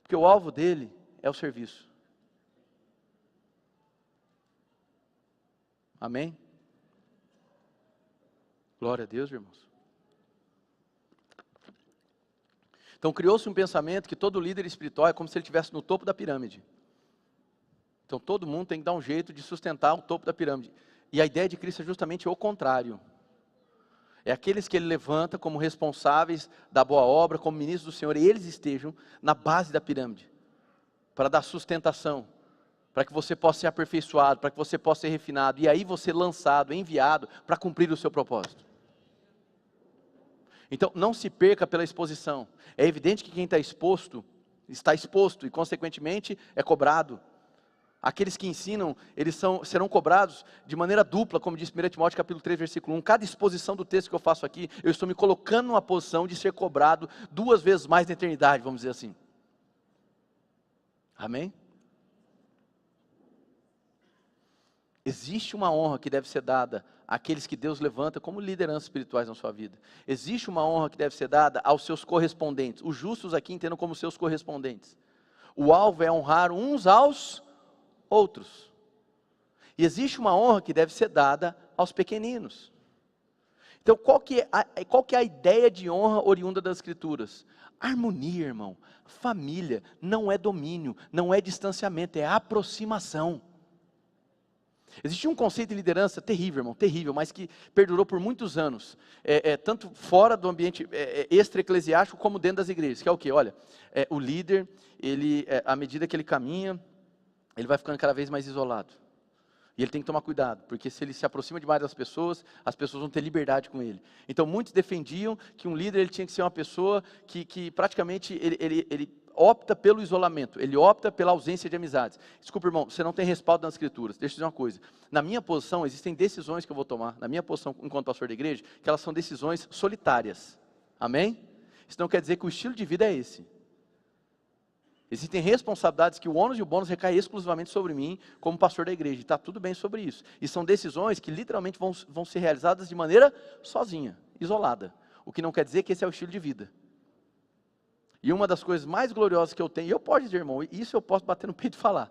Porque o alvo dele é o serviço. Amém? Glória a Deus, irmãos. Então criou-se um pensamento que todo líder espiritual é como se ele estivesse no topo da pirâmide. Então todo mundo tem que dar um jeito de sustentar o topo da pirâmide. E a ideia de Cristo é justamente o contrário. É aqueles que ele levanta como responsáveis da boa obra, como ministros do Senhor, e eles estejam na base da pirâmide, para dar sustentação, para que você possa ser aperfeiçoado, para que você possa ser refinado, e aí você lançado, enviado, para cumprir o seu propósito. Então, não se perca pela exposição. É evidente que quem está exposto, e consequentemente é cobrado. Aqueles que ensinam, eles serão cobrados de maneira dupla, como diz 1 Timóteo capítulo 3, versículo 1. Cada exposição do texto que eu faço aqui, eu estou me colocando numa posição de ser cobrado 2 vezes mais na eternidade, vamos dizer assim. Amém? Existe uma honra que deve ser dada àqueles que Deus levanta como lideranças espirituais na sua vida. Existe uma honra que deve ser dada aos seus correspondentes. Os justos aqui entendam como seus correspondentes. O alvo é honrar uns aos outros. E existe uma honra que deve ser dada aos pequeninos. Então, qual que é a ideia de honra oriunda das Escrituras? Harmonia, irmão. Família não é domínio, não é distanciamento, é aproximação. Existe um conceito de liderança terrível, irmão, terrível, mas que perdurou por muitos anos, tanto fora do ambiente extra-eclesiástico, como dentro das igrejas, que é o quê? Olha, o líder, à medida que ele caminha, ele vai ficando cada vez mais isolado. E ele tem que tomar cuidado, porque se ele se aproxima demais das pessoas, as pessoas vão ter liberdade com ele. Então muitos defendiam que um líder ele tinha que ser uma pessoa que praticamente ele opta pelo isolamento, ele opta pela ausência de amizades. Desculpa, irmão, você não tem respaldo nas Escrituras. Deixa eu dizer uma coisa. Na minha posição, existem decisões que eu vou tomar, na minha posição enquanto pastor da igreja, que elas são decisões solitárias. Amém? Isso não quer dizer que o estilo de vida é esse. Existem responsabilidades que o ônus e o bônus recaem exclusivamente sobre mim, como pastor da igreja, e está tudo bem sobre isso. E são decisões que literalmente vão ser realizadas de maneira sozinha, isolada. O que não quer dizer que esse é o estilo de vida. E uma das coisas mais gloriosas que eu tenho, e eu posso dizer, irmão, isso eu posso bater no peito e falar,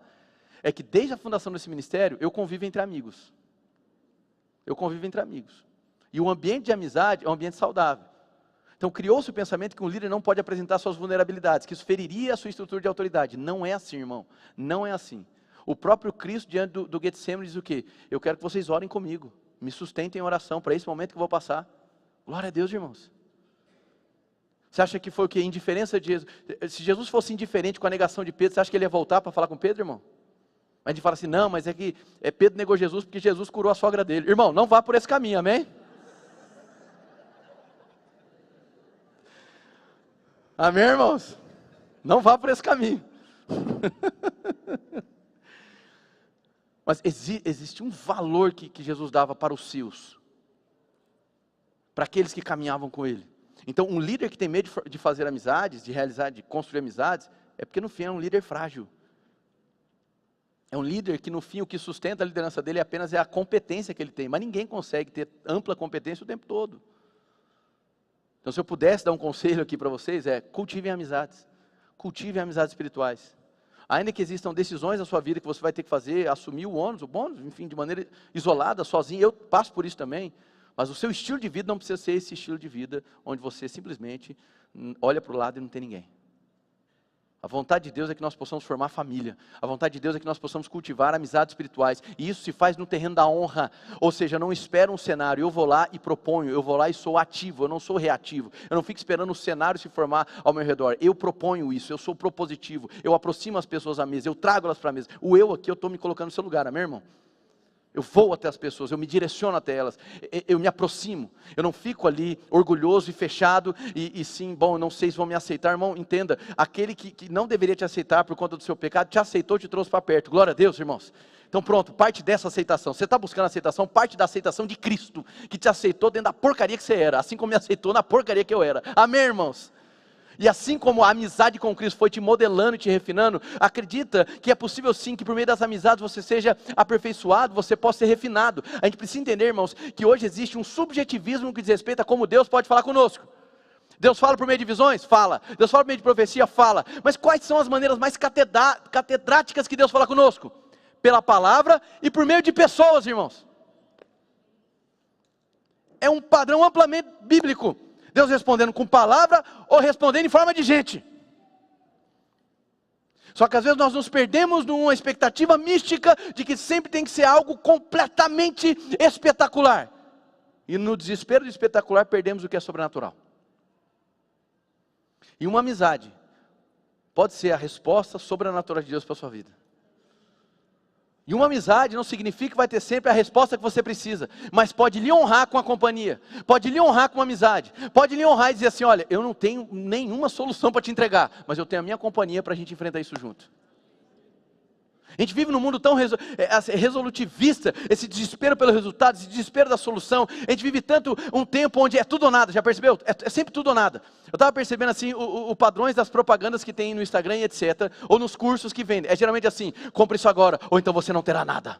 é que desde a fundação desse ministério, eu convivo entre amigos. Eu convivo entre amigos. E o ambiente de amizade é um ambiente saudável. Então criou-se o pensamento que um líder não pode apresentar suas vulnerabilidades, que isso feriria a sua estrutura de autoridade. Não é assim, irmão, não é assim. O próprio Cristo diante do Getsemane diz o quê? Eu quero que vocês orem comigo, me sustentem em oração para esse momento que eu vou passar. Glória a Deus, irmãos. Você acha que foi o quê? Indiferença de Jesus? Se Jesus fosse indiferente com a negação de Pedro, você acha que ele ia voltar para falar com Pedro, irmão? A gente fala assim, não, mas é que Pedro negou Jesus porque Jesus curou a sogra dele. Irmão, não vá por esse caminho, amém? Amém, irmãos? Não vá por esse caminho. Mas existe um valor que Jesus dava para os seus, para aqueles que caminhavam com ele. Então, um líder que tem medo de fazer amizades, de construir amizades, é porque no fim é um líder frágil. É um líder que no fim o que sustenta a liderança dele apenas é a competência que ele tem. Mas ninguém consegue ter ampla competência o tempo todo. Então se eu pudesse dar um conselho aqui para vocês cultivem amizades. Cultivem amizades espirituais. Ainda que existam decisões na sua vida que você vai ter que fazer, assumir o bônus, enfim, de maneira isolada, sozinho. Eu passo por isso também. Mas o seu estilo de vida não precisa ser esse estilo de vida onde você simplesmente olha para o lado e não tem ninguém. A vontade de Deus é que nós possamos formar família. A vontade de Deus é que nós possamos cultivar amizades espirituais. E isso se faz no terreno da honra. Ou seja, eu não espero um cenário. Eu vou lá e proponho. Eu vou lá e sou ativo. Eu não sou reativo. Eu não fico esperando o cenário se formar ao meu redor. Eu proponho isso. Eu sou propositivo. Eu aproximo as pessoas à mesa. Eu trago elas para a mesa. O eu aqui, eu estou me colocando no seu lugar, amém, irmão? Eu vou até as pessoas, eu me direciono até elas, eu me aproximo, eu não fico ali orgulhoso e fechado, e sim, bom, eu não sei se vão me aceitar, irmão, entenda, aquele que não deveria te aceitar por conta do seu pecado, te aceitou, te trouxe para perto, glória a Deus, irmãos. Então pronto, parte dessa aceitação, você está buscando aceitação, parte da aceitação de Cristo, que te aceitou dentro da porcaria que você era, assim como me aceitou na porcaria que eu era, amém, irmãos? E assim como a amizade com Cristo foi te modelando e te refinando, acredita que é possível sim que por meio das amizades você seja aperfeiçoado, você possa ser refinado. A gente precisa entender, irmãos, que hoje existe um subjetivismo no que diz respeito a como Deus pode falar conosco. Deus fala por meio de visões? Fala. Deus fala por meio de profecia? Fala. Mas quais são as maneiras mais catedráticas que Deus fala conosco? Pela palavra e por meio de pessoas, irmãos. É um padrão amplamente bíblico. Deus respondendo com palavra ou respondendo em forma de gente. Só que às vezes nós nos perdemos numa expectativa mística de que sempre tem que ser algo completamente espetacular. E no desespero de espetacular perdemos o que é sobrenatural. E uma amizade pode ser a resposta sobrenatural de Deus para a sua vida. E uma amizade não significa que vai ter sempre a resposta que você precisa, mas pode lhe honrar com a companhia, pode lhe honrar com a amizade, pode lhe honrar e dizer assim, olha, eu não tenho nenhuma solução para te entregar, mas eu tenho a minha companhia para a gente enfrentar isso junto. A gente vive num mundo tão resolutivista, esse desespero pelo resultado, esse desespero da solução. A gente vive tanto um tempo onde é tudo ou nada, já percebeu? É sempre tudo ou nada. Eu estava percebendo assim, o padrões das propagandas que tem no Instagram e etc. Ou nos cursos que vendem. É geralmente assim, compre isso agora, ou então você não terá nada.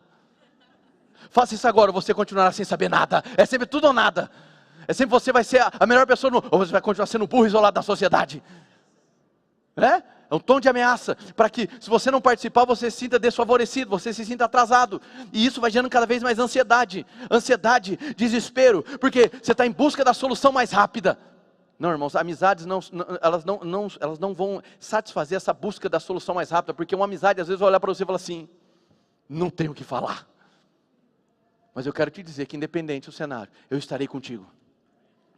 Faça isso agora, ou você continuará sem saber nada. É sempre tudo ou nada. É sempre você vai ser a melhor pessoa, ou você vai continuar sendo burro isolado da sociedade. Né? É um tom de ameaça, para que se você não participar, você se sinta desfavorecido, você se sinta atrasado, e isso vai gerando cada vez mais ansiedade, desespero, porque você está em busca da solução mais rápida. Não, irmãos, amizades elas não vão satisfazer essa busca da solução mais rápida, porque uma amizade às vezes vai olhar para você e falar assim, não tenho o que falar, mas eu quero te dizer que independente do cenário, eu estarei contigo.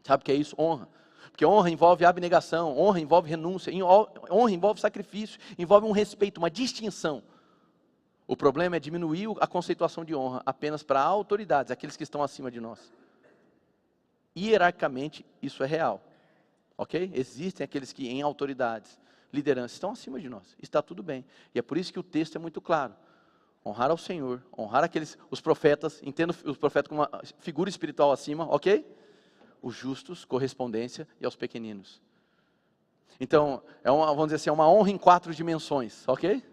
Sabe o que é isso? Honra. Porque honra envolve abnegação, honra envolve renúncia, honra envolve sacrifício, envolve um respeito, uma distinção. O problema é diminuir a conceituação de honra apenas para autoridades, aqueles que estão acima de nós. Hierarquicamente, isso é real. Ok? Existem aqueles que em autoridades, liderança, estão acima de nós. Está tudo bem. E é por isso que o texto é muito claro. Honrar ao Senhor, honrar os profetas, entendo os profetas como uma figura espiritual acima, ok? Os justos, correspondência, e aos pequeninos. Então, vamos dizer assim, é uma honra em 4 dimensões, ok?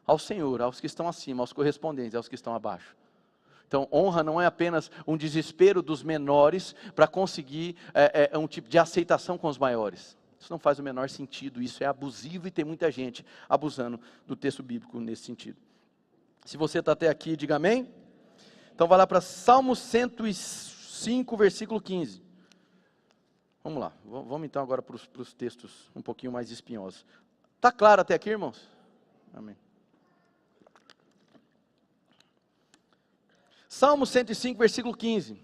Ao Senhor, aos que estão acima, aos correspondentes, aos que estão abaixo. Então, honra não é apenas um desespero dos menores para conseguir um tipo de aceitação com os maiores. Isso não faz o menor sentido, isso é abusivo e tem muita gente abusando do texto bíblico nesse sentido. Se você está até aqui, diga amém. Então vai lá para Salmo 105, versículo 15. Vamos lá, vamos então agora para os textos um pouquinho mais espinhosos. Está claro até aqui, irmãos? Amém. Salmo 105, versículo 15.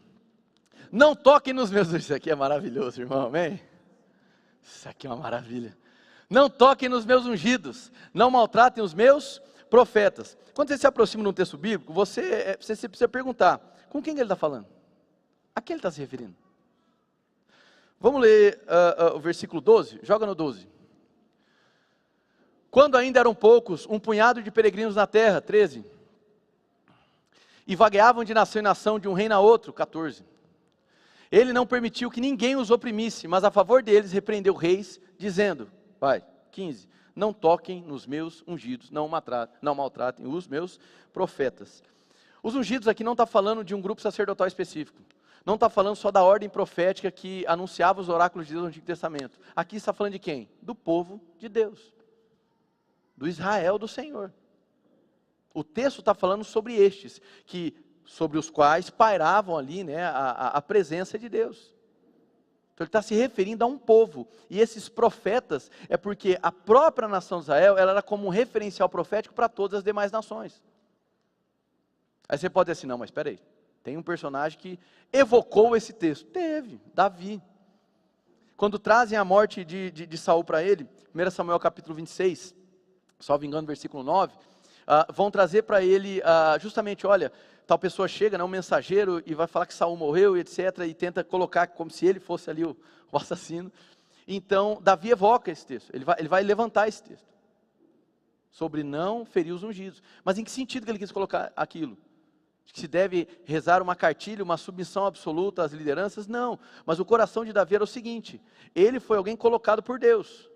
Não toquem nos meus... Isso aqui é maravilhoso, irmão, amém? Isso aqui é uma maravilha. Não toquem nos meus ungidos, não maltratem os meus profetas. Quando você se aproxima de um texto bíblico, você precisa perguntar, com quem ele está falando? A quem ele está se referindo? Vamos ler o versículo 12, joga no 12. Quando ainda eram poucos, um punhado de peregrinos na terra, 13. E vagueavam de nação em nação, de um reino a outro, 14. Ele não permitiu que ninguém os oprimisse, mas a favor deles repreendeu reis, dizendo, 15, não toquem nos meus ungidos, não maltratem os meus profetas. Os ungidos aqui não está falando de um grupo sacerdotal específico, não está falando só da ordem profética que anunciava os oráculos de Deus no Antigo Testamento. Aqui está falando de quem? Do povo de Deus, do Israel do Senhor. O texto está falando sobre estes, sobre os quais pairavam ali, né, a presença de Deus. Então ele está se referindo a um povo, e esses profetas, é porque a própria nação de Israel, ela era como um referencial profético para todas as demais nações. Aí você pode dizer assim, não, mas espera aí, tem um personagem que evocou esse texto. Teve, Davi. Quando trazem a morte de Saul para ele, 1 Samuel capítulo 26, salvo engano, versículo 9, vão trazer para ele justamente, olha, tal pessoa chega, um mensageiro, e vai falar que Saul morreu, e etc., e tenta colocar como se ele fosse ali o assassino. Então, Davi evoca esse texto, ele vai levantar esse texto, sobre não ferir os ungidos. Mas em que sentido que ele quis colocar aquilo? Que se deve rezar uma cartilha, uma submissão absoluta às lideranças? Não, mas o coração de Davi era o seguinte, ele foi alguém colocado por Deus,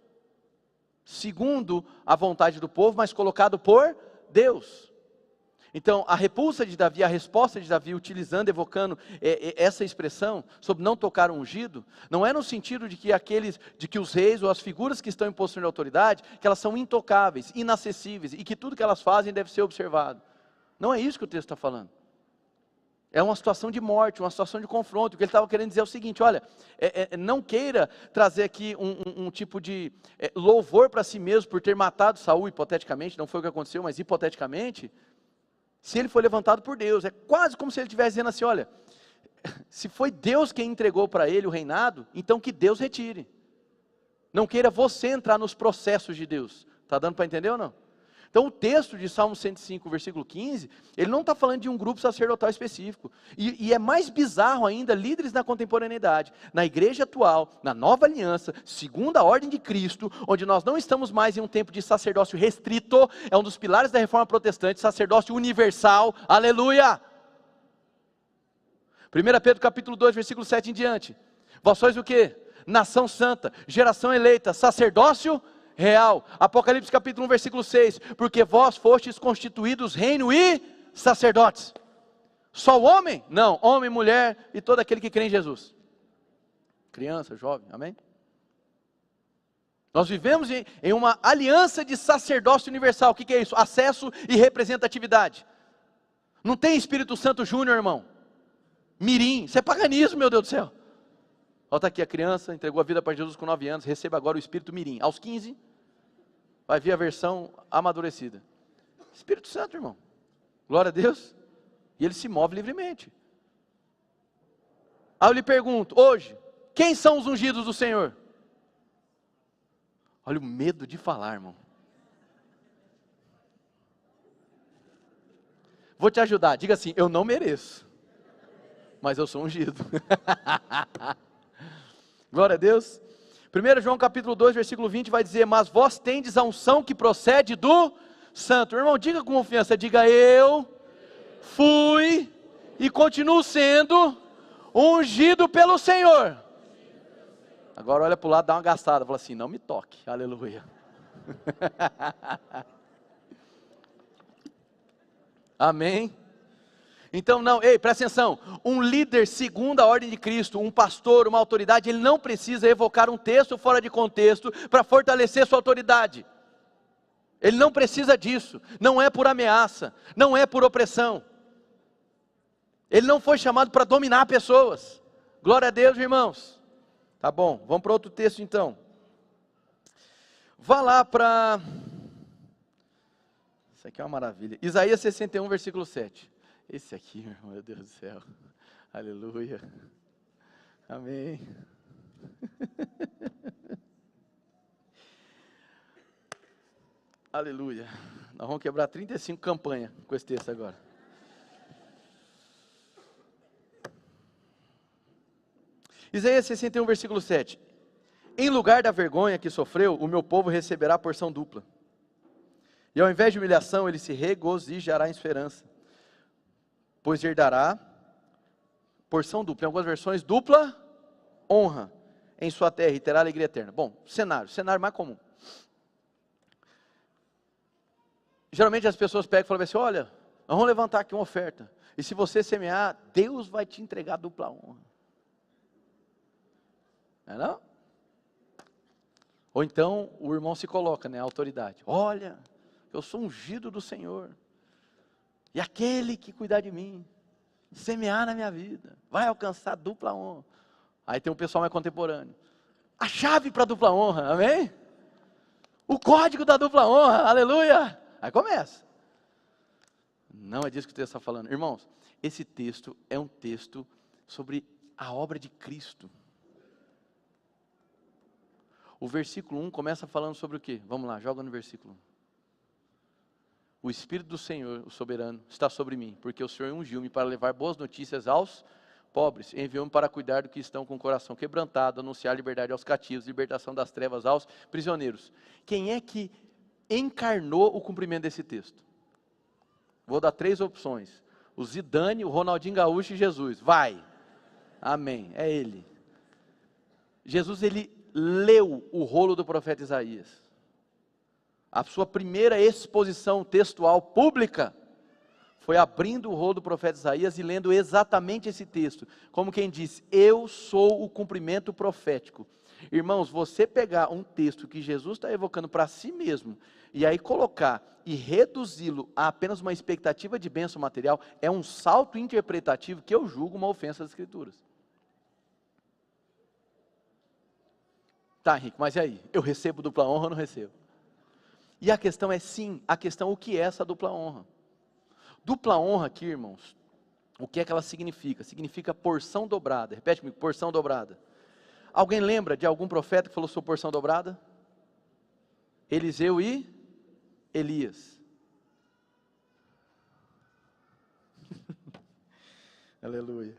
segundo a vontade do povo, mas colocado por Deus. Então, a repulsa de Davi, a resposta de Davi, evocando essa expressão, sobre não tocar o ungido, não é no sentido de que os reis ou as figuras que estão em posição de autoridade, que elas são intocáveis, inacessíveis, e que tudo que elas fazem deve ser observado. Não é isso que o texto está falando. É uma situação de morte, uma situação de confronto. O que ele estava querendo dizer é o seguinte, olha, não queira trazer aqui um tipo de louvor para si mesmo por ter matado Saul, hipoteticamente, não foi o que aconteceu, mas hipoteticamente, se ele foi levantado por Deus. É quase como se ele estivesse dizendo assim, olha, se foi Deus quem entregou para ele o reinado, então que Deus retire. Não queira você entrar nos processos de Deus. Está dando para entender ou não? Então o texto de Salmo 105, versículo 15, ele não está falando de um grupo sacerdotal específico. E é mais bizarro ainda, líderes na contemporaneidade, na igreja atual, na nova aliança, segundo a ordem de Cristo, onde nós não estamos mais em um tempo de sacerdócio restrito, é um dos pilares da reforma protestante, sacerdócio universal, aleluia! 1 Pedro capítulo 2, versículo 7 em diante, vós sois o quê? Nação santa, geração eleita, sacerdócio real. Apocalipse capítulo 1, versículo 6, porque vós fostes constituídos reino e sacerdotes. Só o homem? Não, homem, mulher e todo aquele que crê em Jesus. Criança, jovem, amém? Nós vivemos em uma aliança de sacerdócio universal. O que é isso? Acesso e representatividade. Não tem Espírito Santo Júnior, irmão. Mirim, isso é paganismo, meu Deus do céu. Olha, está aqui a criança, entregou a vida para Jesus com 9 anos, receba agora o Espírito Mirim. Aos 15, vai vir a versão amadurecida. Espírito Santo, irmão. Glória a Deus. E ele se move livremente. Aí eu lhe pergunto, hoje, quem são os ungidos do Senhor? Olha o medo de falar, irmão. Vou te ajudar, diga assim, eu não mereço, mas eu sou ungido. Glória a Deus. 1 João capítulo 2, versículo 20 vai dizer, mas vós tendes a unção que procede do Santo. Irmão, diga com confiança, diga eu fui e continuo sendo ungido pelo Senhor. Agora olha para o lado, dá uma gastada, fala assim, não me toque, aleluia. Amém. Então não, presta atenção, um líder segundo a ordem de Cristo, um pastor, uma autoridade, ele não precisa evocar um texto fora de contexto para fortalecer sua autoridade. Ele não precisa disso, não é por ameaça, não é por opressão. Ele não foi chamado para dominar pessoas. Glória a Deus, irmãos. Tá bom, vamos para outro texto então. Vá lá para... Isso aqui é uma maravilha. Isaías 61, versículo 7. Esse aqui, meu Deus do céu. Aleluia. Amém. Aleluia. Nós vamos quebrar 35 campanhas com esse texto agora. Isaías 61, versículo 7. Em lugar da vergonha que sofreu, o meu povo receberá porção dupla. E ao invés de humilhação, ele se regozijará em esperança. Pois herdará porção dupla. Em algumas versões, dupla honra em sua terra e terá alegria eterna. Bom, cenário mais comum. Geralmente as pessoas pegam e falam assim, olha, nós vamos levantar aqui uma oferta. E se você semear, Deus vai te entregar dupla honra. Não é não? Ou então o irmão se coloca, né, a autoridade. Olha, eu sou ungido do Senhor. E aquele que cuidar de mim, semear na minha vida, vai alcançar dupla honra. Aí tem um pessoal mais contemporâneo. A chave para a dupla honra, amém? O código da dupla honra, aleluia. Aí começa. Não é disso que o texto está falando. Irmãos, esse texto é um texto sobre a obra de Cristo. O versículo 1 começa falando sobre o quê? Vamos lá, joga no versículo 1. O Espírito do Senhor, o soberano, está sobre mim, porque o Senhor ungiu-me para levar boas notícias aos pobres, enviou-me para cuidar do que estão com o coração quebrantado, anunciar liberdade aos cativos, libertação das trevas aos prisioneiros. Quem é que encarnou o cumprimento desse texto? Vou dar 3 opções. O Zidane, o Ronaldinho Gaúcho e Jesus. Vai. Amém. É ele. Jesus, ele leu o rolo do profeta Isaías. A sua primeira exposição textual pública foi abrindo o rolo do profeta Isaías e lendo exatamente esse texto. Como quem diz, eu sou o cumprimento profético. Irmãos, você pegar um texto que Jesus está evocando para si mesmo, e aí colocar e reduzi-lo a apenas uma expectativa de bênção material, é um salto interpretativo que eu julgo uma ofensa às Escrituras. Tá, Henrique, mas e aí? Eu recebo dupla honra ou não recebo? E a questão é sim, a questão é o que é essa dupla honra. Dupla honra aqui, irmãos, o que é que ela significa? Significa porção dobrada. Repete comigo, porção dobrada. Alguém lembra de algum profeta que falou sobre porção dobrada? Eliseu e Elias. Aleluia.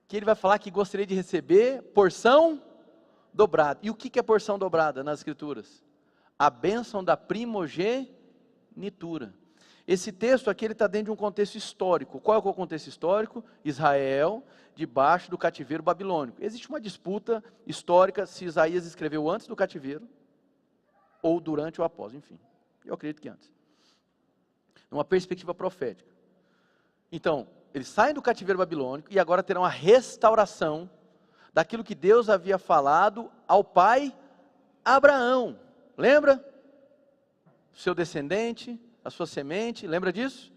Que ele vai falar que gostaria de receber porção dobrada. E o que é porção dobrada nas Escrituras? A bênção da primogenitura. Esse texto aqui está dentro de um contexto histórico. Qual é o contexto histórico? Israel, debaixo do cativeiro babilônico. Existe uma disputa histórica se Isaías escreveu antes do cativeiro ou durante ou após, enfim. Eu acredito que antes. Numa perspectiva profética. Então, eles saem do cativeiro babilônico e agora terão a restauração daquilo que Deus havia falado ao pai Abraão. Lembra? Seu descendente, a sua semente, lembra disso?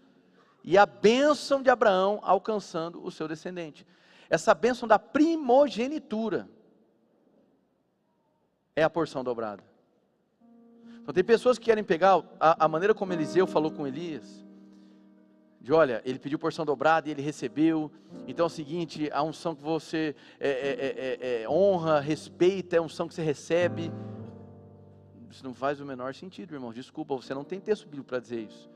E a bênção de Abraão alcançando o seu descendente. Essa bênção da primogenitura é a porção dobrada. Então tem pessoas que querem pegar a maneira como Eliseu falou com Elias, de olha, ele pediu porção dobrada e ele recebeu, então é o seguinte, a unção que você honra, respeita, é a unção que você recebe. Isso não faz o menor sentido, irmão. Desculpa, você não tem texto bíblico para dizer isso.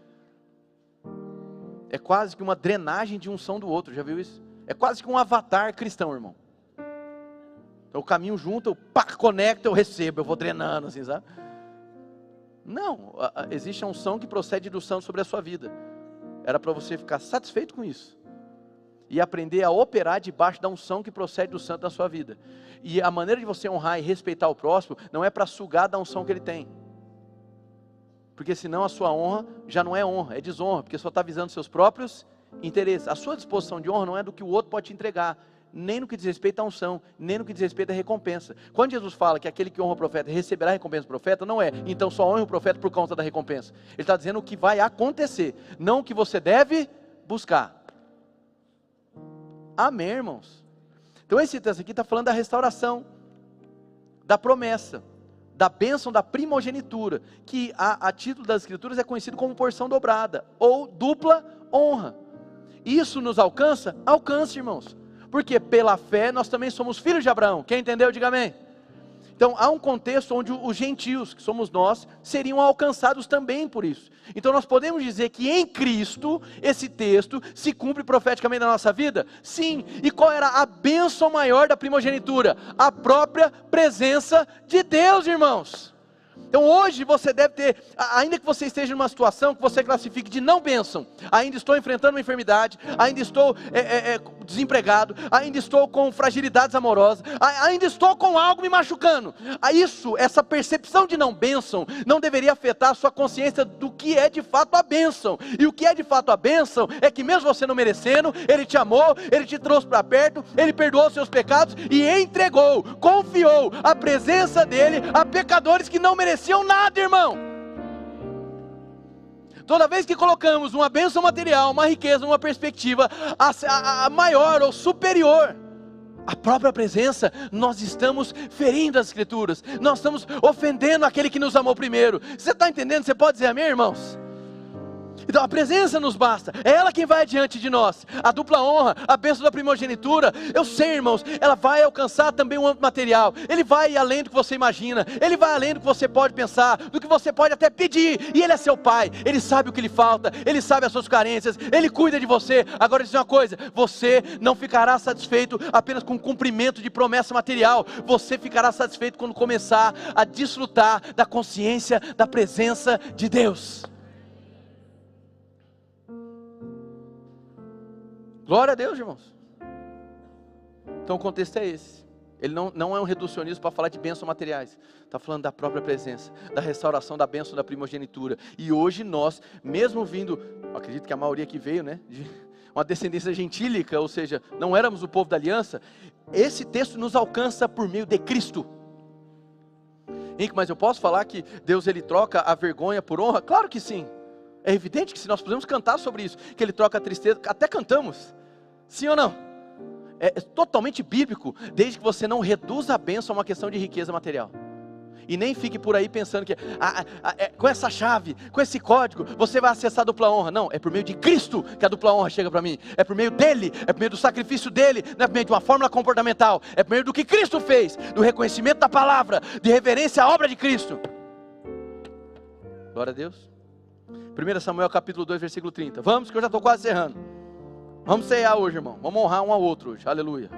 É quase que uma drenagem de unção do outro, já viu isso? É quase que um avatar cristão, irmão. Então, eu caminho junto, eu conecto, eu recebo, eu vou drenando, assim, sabe? Não, existe a unção que procede do santo sobre a sua vida. Era para você ficar satisfeito com isso. E aprender a operar debaixo da unção que procede do santo na sua vida. E a maneira de você honrar e respeitar o próximo, não é para sugar da unção que ele tem. Porque senão a sua honra já não é honra, é desonra, porque só está visando seus próprios interesses. A sua disposição de honra não é do que o outro pode te entregar, nem no que diz respeito à unção, nem no que diz respeito à recompensa. Quando Jesus fala que aquele que honra o profeta receberá a recompensa do profeta, não é, então só honra o profeta por conta da recompensa. Ele está dizendo o que vai acontecer, não o que você deve buscar. Amém, irmãos? Então esse texto aqui está falando da restauração, da promessa, da bênção da primogenitura, que a título das Escrituras é conhecido como porção dobrada, ou dupla honra. Isso nos alcança? Alcança, irmãos, porque pela fé nós também somos filhos de Abraão. Quem entendeu, diga amém. Então há um contexto onde os gentios, que somos nós, seriam alcançados também por isso. Então nós podemos dizer que em Cristo, esse texto se cumpre profeticamente na nossa vida? Sim. E qual era a bênção maior da primogenitura? A própria presença de Deus, irmãos. Então hoje você deve ter, ainda que você esteja numa situação que você classifique de não bênção, ainda estou enfrentando uma enfermidade, ainda estou desempregado, ainda estou com fragilidades amorosas, ainda estou com algo me machucando. Essa percepção de não bênção, não deveria afetar a sua consciência do que é de fato a bênção. E o que é de fato a bênção, é que mesmo você não merecendo, Ele te amou, Ele te trouxe para perto, Ele perdoou os seus pecados, e entregou, confiou a presença dEle a pecadores que não mereciam nada, irmão. Toda vez que colocamos uma bênção material, uma riqueza, uma perspectiva a maior ou superior à própria presença, nós estamos ferindo as Escrituras, nós estamos ofendendo aquele que nos amou primeiro. Você está entendendo? Você pode dizer amém, irmãos? Então a presença nos basta, é ela quem vai adiante de nós. A dupla honra, a bênção da primogenitura, eu sei, irmãos, ela vai alcançar também o âmbito material. Ele vai além do que você imagina, Ele vai além do que você pode pensar, do que você pode até pedir. E Ele é seu Pai, Ele sabe o que lhe falta, Ele sabe as suas carências, Ele cuida de você. Agora diz uma coisa, você não ficará satisfeito apenas com o cumprimento de promessa material. Você ficará satisfeito quando começar a desfrutar da consciência da presença de Deus. Glória a Deus, irmãos. Então o contexto é esse. Ele não é um reducionismo para falar de bênçãos materiais. Está falando da própria presença, da restauração da bênção da primogenitura. E hoje nós, mesmo vindo, acredito que a maioria que veio, né, de uma descendência gentílica, ou seja, não éramos o povo da aliança, esse texto nos alcança por meio de Cristo. Henrique, mas eu posso falar que Deus ele troca a vergonha por honra? Claro que sim. É evidente que se nós podemos cantar sobre isso, que Ele troca a tristeza, até cantamos. Sim ou não? É totalmente bíblico, desde que você não reduza a bênção a uma questão de riqueza material. E nem fique por aí pensando que com essa chave, com esse código, você vai acessar a dupla honra. Não, é por meio de Cristo que a dupla honra chega para mim. É por meio dEle, é por meio do sacrifício dEle, não é por meio de uma fórmula comportamental. É por meio do que Cristo fez, do reconhecimento da palavra, de reverência à obra de Cristo. Glória a Deus. 1 Samuel capítulo 2, versículo 30. Vamos, que eu já estou quase encerrando. Vamos ceiar hoje, irmão. Vamos honrar um ao outro hoje. Aleluia.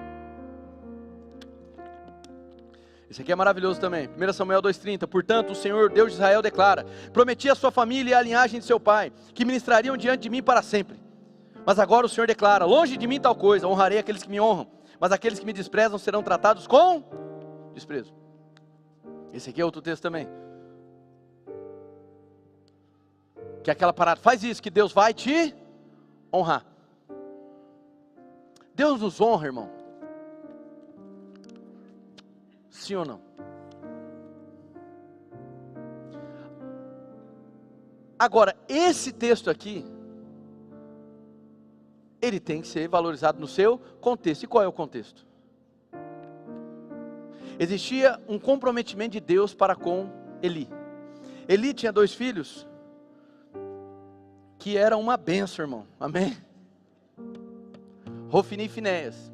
Esse aqui é maravilhoso também. 1 Samuel 2,30. Portanto, o Senhor, Deus de Israel, declara: prometi a sua família e a linhagem de seu pai, que ministrariam diante de mim para sempre. Mas agora o Senhor declara: longe de mim tal coisa, honrarei aqueles que me honram, mas aqueles que me desprezam serão tratados com desprezo. Esse aqui é outro texto também. Que é aquela parada, faz isso que Deus vai te honrar. Deus nos honra, irmão. Sim ou não? Agora, esse texto aqui, ele tem que ser valorizado no seu contexto. E qual é o contexto? Existia um comprometimento de Deus para com Eli. Eli tinha 2 filhos, que era uma bênção, irmão, amém? Hofni e Finéias.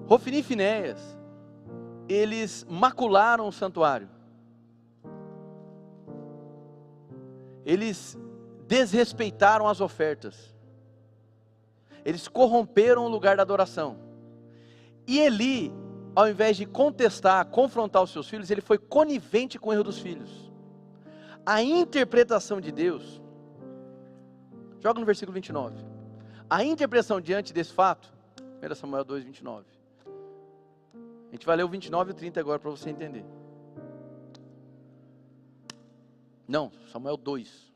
Hofni e Finéias, eles macularam o santuário. Eles desrespeitaram as ofertas. Eles corromperam o lugar da adoração. E Eli, ao invés de contestar, confrontar os seus filhos, ele foi conivente com o erro dos filhos. A interpretação de Deus, joga no versículo 29. A interpretação diante desse fato, 1 Samuel 2, 29. A gente vai ler o 29 e o 30 agora para você entender. Não, Samuel 2,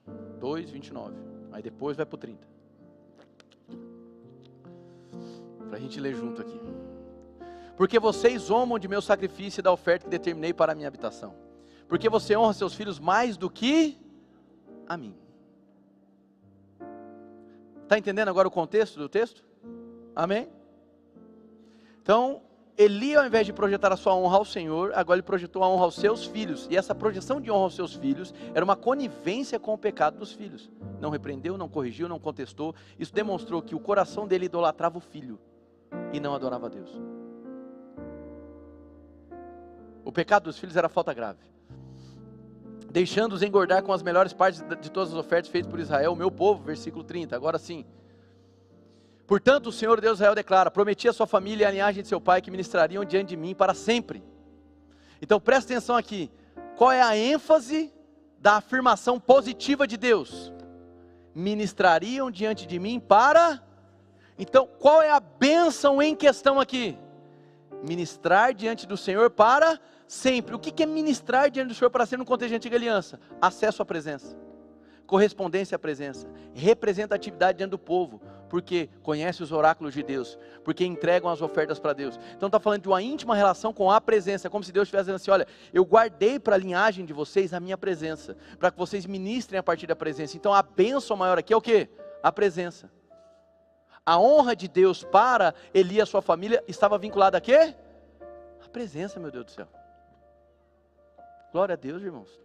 29. Aí depois vai para o 30. Para a gente ler junto aqui. Porque vocês zombam de meu sacrifício e da oferta que determinei para a minha habitação. Porque você honra seus filhos mais do que a mim. Está entendendo agora o contexto do texto? Amém? Então, Eli, ao invés de projetar a sua honra ao Senhor, agora ele projetou a honra aos seus filhos. E essa projeção de honra aos seus filhos era uma conivência com o pecado dos filhos. Não repreendeu, não corrigiu, não contestou. Isso demonstrou que o coração dele idolatrava o filho e não adorava a Deus. O pecado dos filhos era falta grave. Deixando-os engordar com as melhores partes de todas as ofertas feitas por Israel, o meu povo, versículo 30, agora sim. Portanto, o Senhor Deus de Israel declara: prometi a sua família e a linhagem de seu pai que ministrariam diante de mim para sempre. Então presta atenção aqui, qual é a ênfase da afirmação positiva de Deus? Ministrariam diante de mim para... Então qual é a bênção em questão aqui? Ministrar diante do Senhor para sempre. O que é ministrar diante do Senhor para sempre no contexto da antiga aliança? Acesso à presença, correspondência à presença, representatividade diante do povo, porque conhece os oráculos de Deus, porque entregam as ofertas para Deus. Então está falando de uma íntima relação com a presença, como se Deus estivesse dizendo assim: olha, eu guardei para a linhagem de vocês a minha presença, para que vocês ministrem a partir da presença. Então a bênção maior aqui é o quê? A presença. A honra de Deus para Eli e a sua família estava vinculada a quê? A presença, meu Deus do céu. Glória a Deus, irmãos.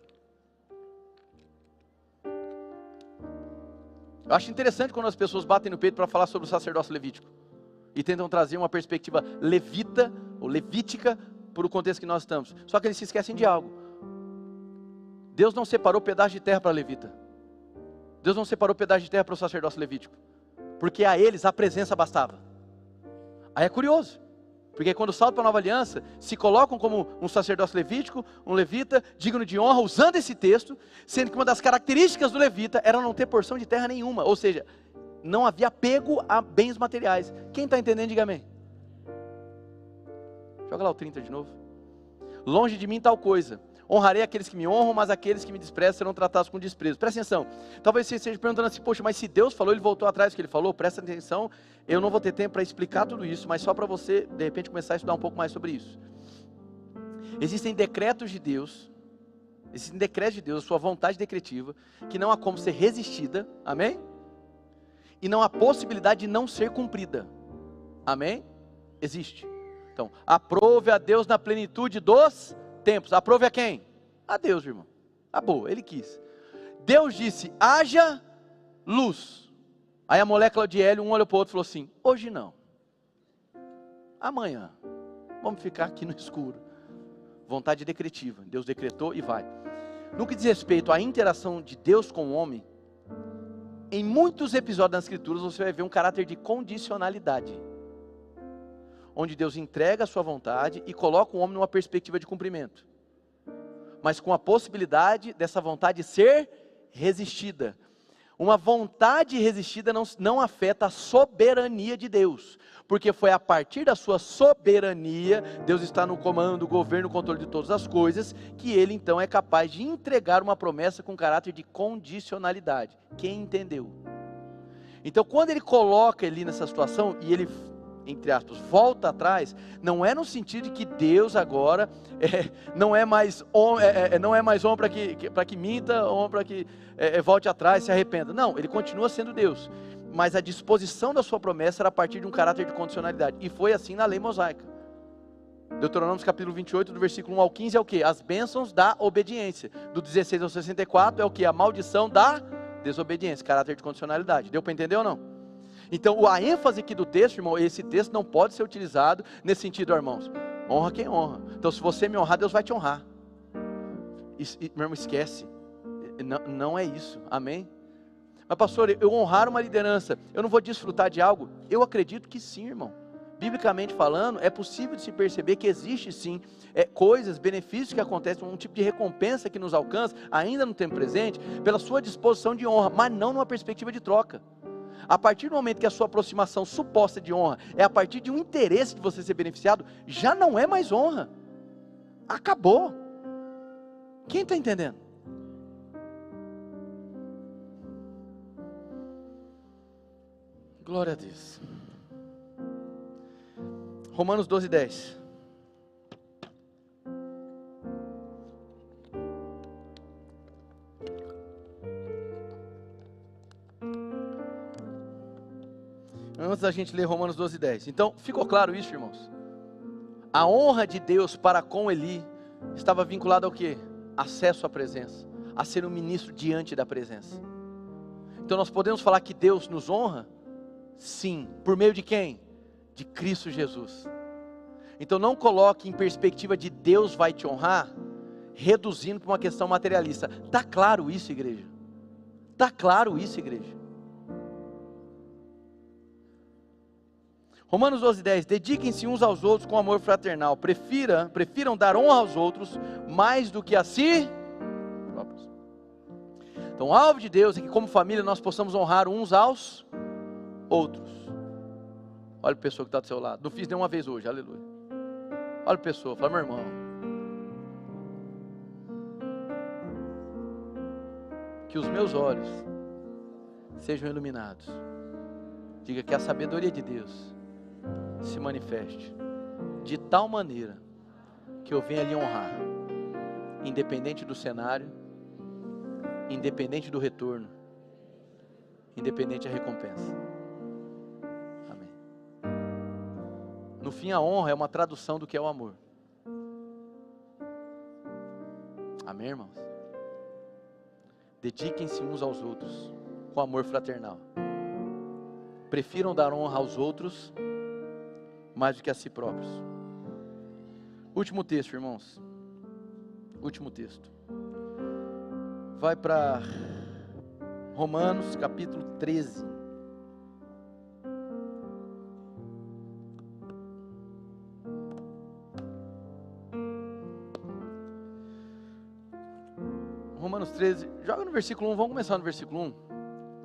Eu acho interessante quando as pessoas batem no peito para falar sobre o sacerdócio levítico e tentam trazer uma perspectiva levita ou levítica para o contexto que nós estamos. Só que eles se esquecem de algo. Deus não separou pedaço de terra para levita. Deus não separou pedaço de terra para o sacerdócio levítico, porque a eles a presença bastava. Aí é curioso, porque quando saltam para a nova aliança, se colocam como um sacerdócio levítico, um levita, digno de honra, usando esse texto, sendo que uma das características do levita era não ter porção de terra nenhuma, ou seja, não havia apego a bens materiais. Quem está entendendo, diga amém. Joga lá o 30 de novo. Longe de mim tal coisa, honrarei aqueles que me honram, mas aqueles que me desprezam serão tratados com desprezo. Presta atenção, talvez você esteja perguntando assim: poxa, mas se Deus falou, ele voltou atrás do que ele falou? Presta atenção, eu não vou ter tempo para explicar tudo isso, mas só para você, de repente, começar a estudar um pouco mais sobre isso. Existem decretos de Deus, a sua vontade decretiva, que não há como ser resistida, amém? E não há possibilidade de não ser cumprida, amém? Existe. Então, aprove a Deus na plenitude dos tempos. Aprove a quem? A Deus, irmão. A boa, ele quis. Deus disse: haja luz. Aí a molécula de hélio, um olhou para o outro e falou assim: hoje não, amanhã vamos ficar aqui no escuro. Vontade decretiva, Deus decretou e vai. No que diz respeito à interação de Deus com o homem, em muitos episódios das Escrituras você vai ver um caráter de condicionalidade, onde Deus entrega a sua vontade e coloca o homem numa perspectiva de cumprimento, mas com a possibilidade dessa vontade ser resistida. Uma vontade resistida não afeta a soberania de Deus, porque foi a partir da sua soberania, Deus está no comando, governo, controle de todas as coisas, que Ele então é capaz de entregar uma promessa com caráter de condicionalidade. Quem entendeu? Então quando Ele coloca Eli nessa situação, e Ele, entre aspas, volta atrás, não é no sentido de que Deus agora não é mais homem para que minta, homem para que volte atrás, se arrependa. Não, ele continua sendo Deus, mas a disposição da sua promessa era a partir de um caráter de condicionalidade, e foi assim na lei mosaica. Deuteronômio capítulo 28, do versículo 1 ao 15 é o que? As bênçãos da obediência. Do 16 ao 64 é o que? A maldição da desobediência, caráter de condicionalidade. Deu para entender ou não? Então a ênfase aqui do texto, irmão, esse texto não pode ser utilizado nesse sentido, irmãos. Honra quem honra. Então se você me honrar, Deus vai te honrar. Meu irmão, esquece. Não é isso, amém? Mas pastor, eu honrar uma liderança, eu não vou desfrutar de algo? Eu acredito que sim, irmão. Biblicamente falando, é possível de se perceber que existe sim coisas, benefícios que acontecem, um tipo de recompensa que nos alcança, ainda no tempo presente, pela sua disposição de honra, mas não numa perspectiva de troca. A partir do momento que a sua aproximação suposta de honra é a partir de um interesse de você ser beneficiado, já não é mais honra. Acabou. Quem está entendendo? Glória a Deus. Romanos 12, 10. Antes da gente ler Romanos 12, 10. Então, ficou claro isso, irmãos? A honra de Deus para com Eli estava vinculada ao quê? Acesso à presença, a ser um ministro diante da presença. Então nós podemos falar que Deus nos honra? Sim. Por meio de quem? De Cristo Jesus. Então não coloque em perspectiva de Deus vai te honrar, reduzindo para uma questão materialista. Está claro isso, igreja? Está claro isso, igreja? Romanos 12:10, dediquem-se uns aos outros com amor fraternal, prefiram dar honra aos outros, mais do que a si próprios. Então o alvo de Deus é que como família nós possamos honrar uns aos outros. Olha a pessoa que está do seu lado, não fiz nenhuma vez hoje, aleluia. Olha a pessoa, fala, meu irmão, que os meus olhos sejam iluminados, diga que a sabedoria de Deus se manifeste de tal maneira que eu venha lhe honrar, independente do cenário, independente do retorno, independente da recompensa. Amém. No fim, a honra é uma tradução do que é o amor. Amém, irmãos? Dediquem-se uns aos outros com amor fraternal. Prefiram dar honra aos outros mais do que a si próprios. Último texto, irmãos. Último texto. Vai para Romanos capítulo 13. Romanos 13, joga no versículo 1, vamos começar no versículo 1.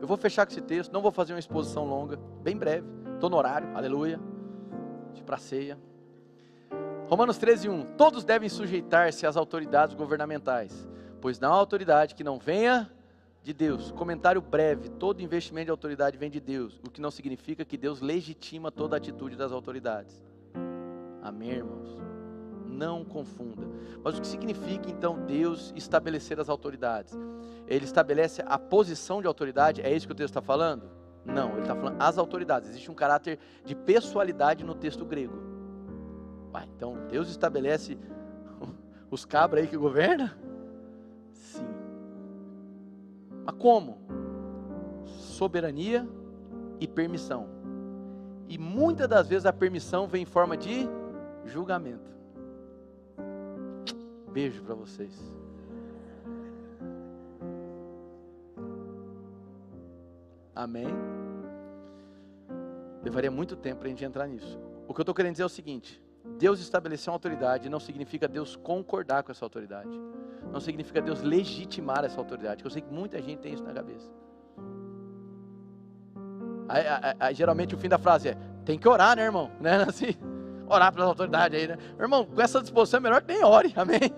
Eu vou fechar com esse texto, não vou fazer uma exposição longa, bem breve, estou no horário, aleluia, para a ceia. Romanos 13:1, todos devem sujeitar-se às autoridades governamentais, pois não há autoridade que não venha de Deus. Comentário breve, todo investimento de autoridade vem de Deus, o que não significa que Deus legitima toda a atitude das autoridades. Amém, irmãos? Não confunda. Mas o que significa então Deus estabelecer as autoridades? Ele estabelece a posição de autoridade, é isso que o texto está falando? Não, ele está falando as autoridades. Existe um caráter de pessoalidade no texto grego. Então Deus estabelece os cabras aí que governam? Sim. Mas como? Soberania e permissão. E muitas das vezes a permissão vem em forma de julgamento. Beijo para vocês. Amém? Levaria muito tempo para a gente entrar nisso. O que eu estou querendo dizer é o seguinte: Deus estabeleceu uma autoridade, não significa Deus concordar com essa autoridade. Não significa Deus legitimar essa autoridade. Eu sei que muita gente tem isso na cabeça. Geralmente o fim da frase é, tem que orar, né, irmão? Né? Assim, orar pelas autoridades aí, né? Irmão, com essa disposição é melhor que nem ore, amém?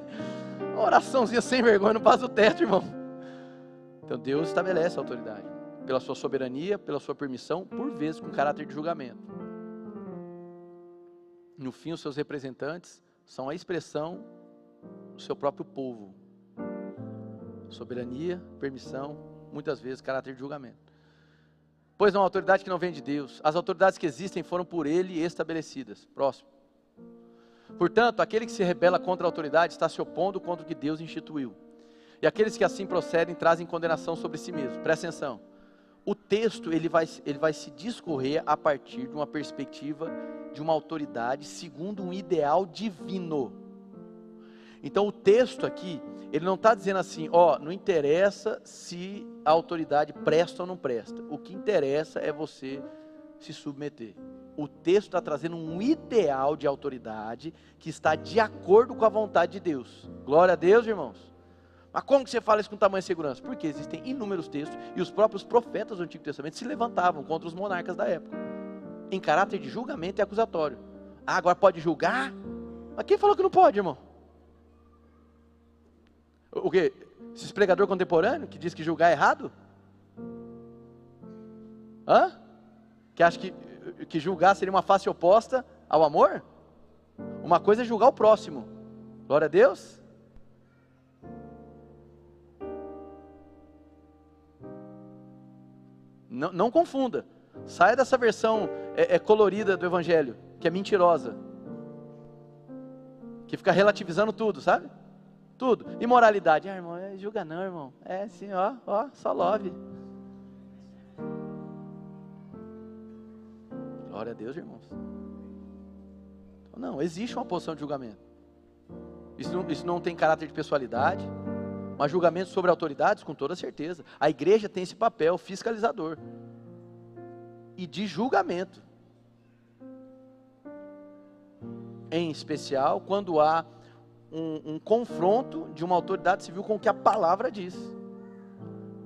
Uma oraçãozinha sem vergonha não passa do teto, irmão. Então Deus estabelece a autoridade, pela sua soberania, pela sua permissão, por vezes com caráter de julgamento. No fim, os seus representantes são a expressão do seu próprio povo. Soberania, permissão, muitas vezes caráter de julgamento. Pois não, a autoridade que não vem de Deus. As autoridades que existem foram por Ele estabelecidas. Próximo. Portanto, aquele que se rebela contra a autoridade está se opondo contra o que Deus instituiu. E aqueles que assim procedem trazem condenação sobre si mesmos. Presta atenção. O texto ele vai se discorrer a partir de uma perspectiva de uma autoridade segundo um ideal divino. Então o texto aqui, ele não está dizendo assim, não interessa se a autoridade presta ou não presta. O que interessa é você se submeter. O texto está trazendo um ideal de autoridade que está de acordo com a vontade de Deus. Glória a Deus, irmãos. Mas como que você fala isso com tamanha segurança? Porque existem inúmeros textos e os próprios profetas do Antigo Testamento se levantavam contra os monarcas da época, em caráter de julgamento e acusatório. Agora pode julgar? Mas quem falou que não pode, irmão? O quê? Esse pregador contemporâneo que diz que julgar é errado? Que acha que julgar seria uma face oposta ao amor? Uma coisa é julgar o próximo. Glória a Deus. Não confunda. Saia dessa versão colorida do Evangelho, que é mentirosa. que fica relativizando tudo, sabe? Tudo. Imoralidade. Ah, irmão, julga não, irmão. É assim, ó, só love. Glória a Deus, irmãos. Não, existe uma posição de julgamento. Isso não tem caráter de pessoalidade, mas julgamento sobre autoridades, com toda certeza. A igreja tem esse papel fiscalizador e de julgamento. Em especial, quando há um confronto de uma autoridade civil com o que a palavra diz.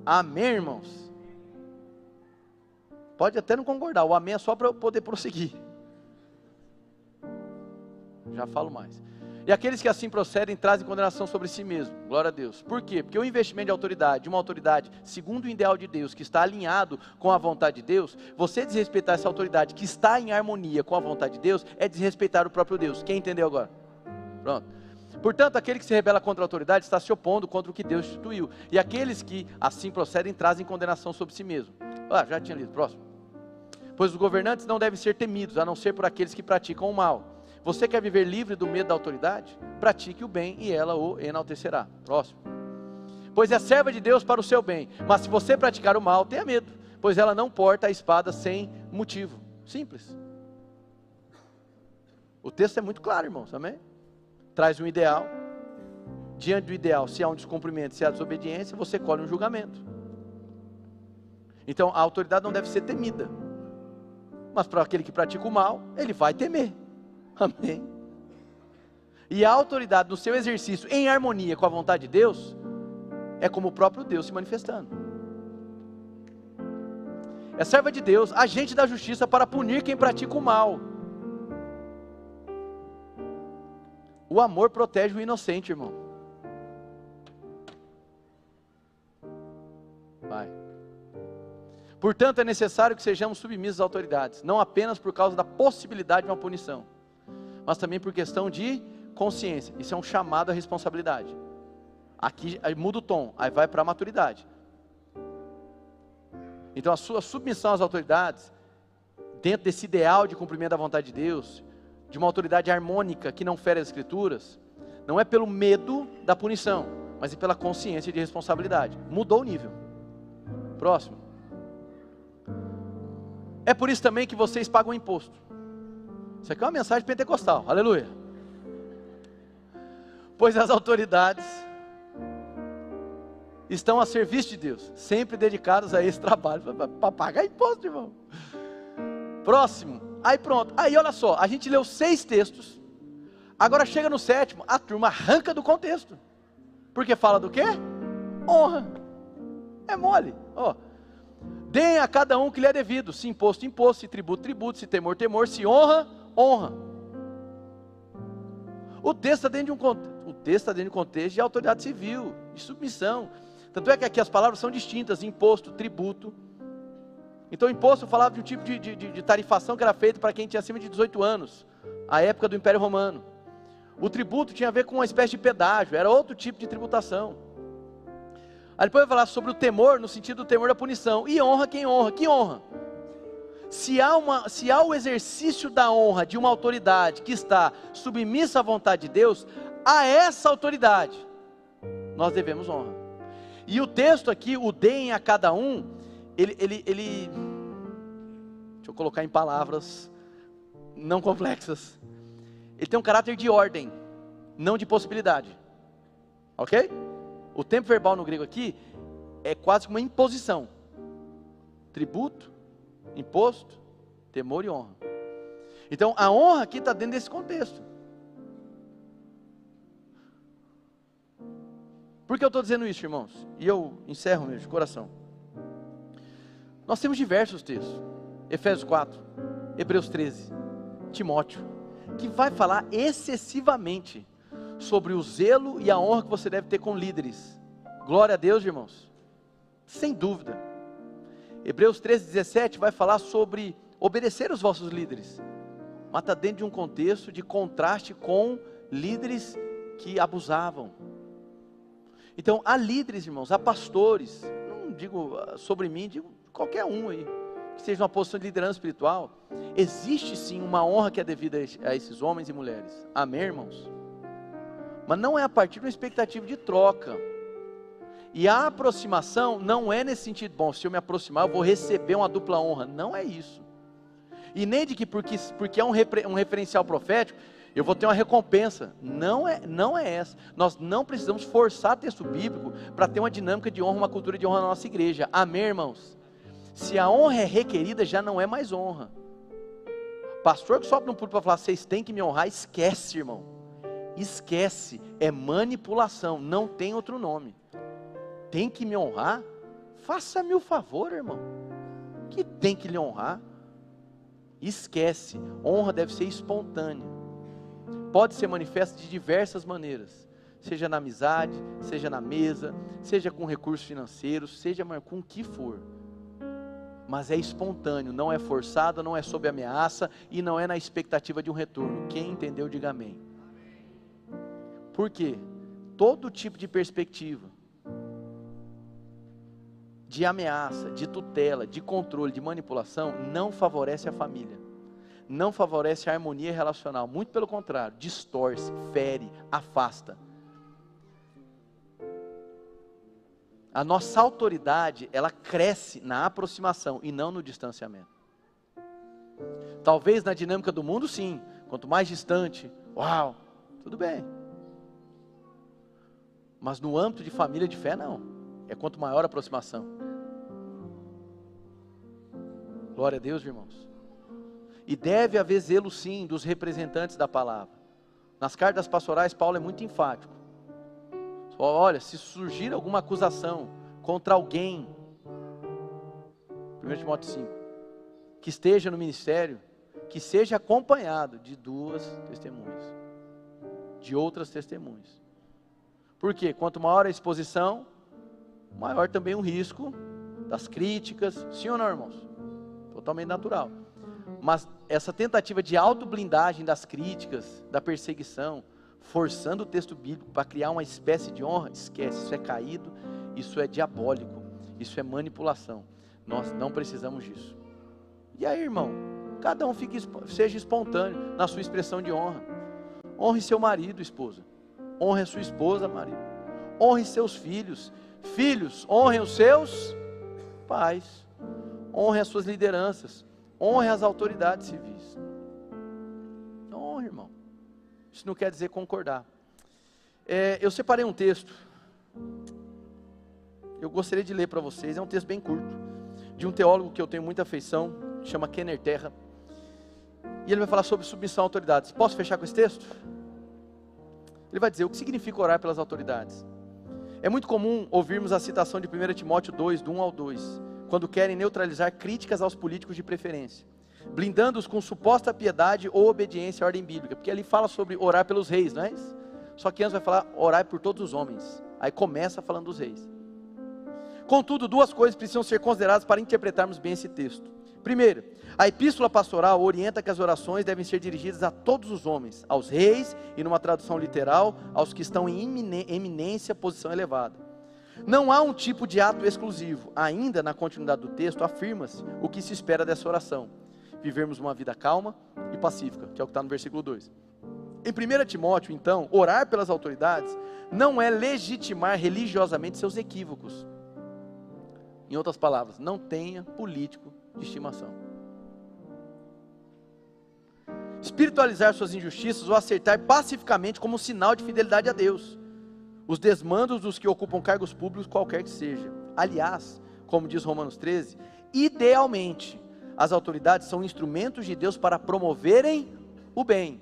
Amém, irmãos? Pode até não concordar, o amém é só para eu poder prosseguir. Já falo mais. E aqueles que assim procedem trazem condenação sobre si mesmo. Glória a Deus. Por quê? Porque o investimento de autoridade, de uma autoridade segundo o ideal de Deus, que está alinhado com a vontade de Deus, você desrespeitar essa autoridade que está em harmonia com a vontade de Deus, é desrespeitar o próprio Deus. Quem entendeu agora? Pronto. Portanto, aquele que se rebela contra a autoridade está se opondo contra o que Deus instituiu. E aqueles que assim procedem trazem condenação sobre si mesmo. Já tinha lido. Próximo. Pois os governantes não devem ser temidos, a não ser por aqueles que praticam o mal. Você quer viver livre do medo da autoridade? Pratique o bem e ela o enaltecerá. Próximo. Pois é serva de Deus para o seu bem. Mas se você praticar o mal, tenha medo, pois ela não porta a espada sem motivo. Simples. O texto é muito claro, irmãos, amém? Traz um ideal. Diante do ideal, se há um descumprimento, se há desobediência, você colhe um julgamento. Então, a autoridade não deve ser temida. Mas para aquele que pratica o mal, ele vai temer. Amém? E a autoridade no seu exercício em harmonia com a vontade de Deus, é como o próprio Deus se manifestando. É serva de Deus, agente da justiça para punir quem pratica o mal. O amor protege o inocente, irmão. Vai. Portanto, é necessário que sejamos submissos às autoridades, não apenas por causa da possibilidade de uma punição, mas também por questão de consciência. Isso é um chamado à responsabilidade. Aqui aí muda o tom, aí vai para a maturidade. Então a sua submissão às autoridades, dentro desse ideal de cumprimento da vontade de Deus, de uma autoridade harmônica que não fere as escrituras, não é pelo medo da punição, mas é pela consciência de responsabilidade. Mudou o nível. Próximo. É por isso também que vocês pagam imposto. Isso aqui é uma mensagem pentecostal, aleluia. Pois as autoridades estão a serviço de Deus, sempre dedicadas a esse trabalho, para pagar imposto, irmão. Próximo, aí pronto, aí olha só, a gente leu 6 textos, agora chega no 7º, a turma arranca do contexto, porque fala do quê? Honra, é mole, deem a cada um que lhe é devido, se imposto, imposto, se tributo, tributo, se temor, temor, se honra, honra. O texto está dentro de um contexto de autoridade civil, de submissão. Tanto é que aqui as palavras são distintas: imposto, tributo. Então imposto falava de um tipo de tarifação que era feito para quem tinha acima de 18 anos, a época do Império Romano. O tributo tinha a ver com uma espécie de pedágio, era outro tipo de tributação. Aí depois vai falar sobre o temor, no sentido do temor da punição. E honra quem honra? Que honra? Se há o exercício da honra de uma autoridade que está submissa à vontade de Deus, a essa autoridade nós devemos honra. E o texto aqui, o deem a cada um, ele deixa eu colocar em palavras não complexas, ele tem um caráter de ordem, não de possibilidade, ok? O tempo verbal no grego aqui é quase uma imposição. Tributo, imposto, temor e honra. Então a honra aqui está dentro desse contexto. Por que eu estou dizendo isso, irmãos? E eu encerro mesmo de coração. Nós temos diversos textos. Efésios 4, Hebreus 13, Timóteo, que vai falar excessivamente sobre o zelo e a honra que você deve ter com líderes. Glória a Deus, irmãos. Sem dúvida. Hebreus 13, 17 vai falar sobre obedecer os vossos líderes. Mas está dentro de um contexto de contraste com líderes que abusavam. Então há líderes, irmãos, há pastores, não digo sobre mim, digo qualquer um aí, que seja uma posição de liderança espiritual. Existe sim uma honra que é devida a esses homens e mulheres. Amém, irmãos? mas não é a partir de uma expectativa de troca. E a aproximação não é nesse sentido, bom, se eu me aproximar eu vou receber uma dupla honra. Não é isso. E nem de que porque é um referencial profético, eu vou ter uma recompensa. Não é essa. Nós não precisamos forçar texto bíblico para ter uma dinâmica de honra, uma cultura de honra na nossa igreja. Amém, irmãos? Se a honra é requerida, já não é mais honra. Pastor que sobe no púlpito para falar, vocês têm que me honrar, esquece, irmão. Esquece, é manipulação, não tem outro nome. Tem que me honrar? Faça-me o favor, irmão. Que tem que lhe honrar? Esquece, honra deve ser espontânea. Pode ser manifesta de diversas maneiras. Seja na amizade, seja na mesa, seja com recursos financeiros, seja com o que for. Mas é espontâneo, não é forçado, não é sob ameaça e não é na expectativa de um retorno. Quem entendeu, diga amém. Por quê? Todo tipo de perspectiva, de ameaça, de tutela, de controle, de manipulação, não favorece a família, não favorece a harmonia relacional, muito pelo contrário, distorce, fere, afasta. A nossa autoridade, ela cresce na aproximação e não no distanciamento. Talvez na dinâmica do mundo sim, quanto mais distante, uau, tudo bem. Mas no âmbito de família de fé não, é quanto maior a aproximação. Glória a Deus, irmãos. E deve haver zelo sim dos representantes da palavra. Nas cartas pastorais Paulo é muito enfático. Olha, se surgir alguma acusação contra alguém, 1 Timóteo 5, que esteja no ministério, que seja acompanhado de duas testemunhas, de outras testemunhas. Por quê? Quanto maior a exposição, maior também o risco das críticas, sim ou não, irmãos? Totalmente natural. Mas essa tentativa de autoblindagem das críticas, da perseguição, forçando o texto bíblico para criar uma espécie de honra, esquece, isso é caído, isso é diabólico, isso é manipulação. Nós não precisamos disso. E aí, irmão, cada um seja espontâneo na sua expressão de honra. Honre seu marido, esposa. Honre a sua esposa, marido. Honre seus filhos. Filhos, honrem os seus pais. Honre as suas lideranças. Honre as autoridades civis. Honre, irmão. Isso não quer dizer concordar. Eu separei um texto. Eu gostaria de ler para vocês. É um texto bem curto. De um teólogo que eu tenho muita afeição. Chama Kenner Terra. E ele vai falar sobre submissão a autoridades. Posso fechar com esse texto? Ele vai dizer o que significa orar pelas autoridades. É muito comum ouvirmos a citação de 1 Timóteo 2, do 1 ao 2, quando querem neutralizar críticas aos políticos de preferência, blindando-os com suposta piedade ou obediência à ordem bíblica, porque ali fala sobre orar pelos reis, não é isso? Só que antes vai falar orar por todos os homens, aí começa falando dos reis. Contudo, duas coisas precisam ser consideradas para interpretarmos bem esse texto. Primeiro, a epístola pastoral orienta que as orações devem ser dirigidas a todos os homens, aos reis e, numa tradução literal, aos que estão em eminência, posição elevada. Não há um tipo de ato exclusivo. Ainda na continuidade do texto, afirma-se o que se espera dessa oração: vivermos uma vida calma e pacífica, que é o que está no versículo 2. Em 1 Timóteo, então, orar pelas autoridades não é legitimar religiosamente seus equívocos. Em outras palavras, não tenha político de estimação. Espiritualizar suas injustiças ou acertar pacificamente como um sinal de fidelidade a Deus os desmandos dos que ocupam cargos públicos, qualquer que seja. Aliás, como diz Romanos 13, idealmente, as autoridades são instrumentos de Deus para promoverem o bem.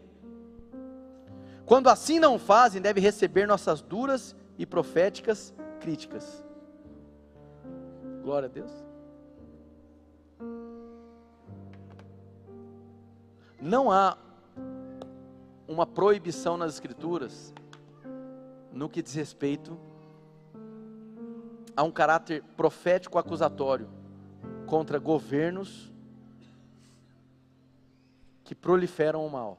Quando assim não fazem, devem receber nossas duras e proféticas críticas. Glória a Deus. Não há uma proibição nas Escrituras no que diz respeito a um caráter profético acusatório contra governos que proliferam o mal.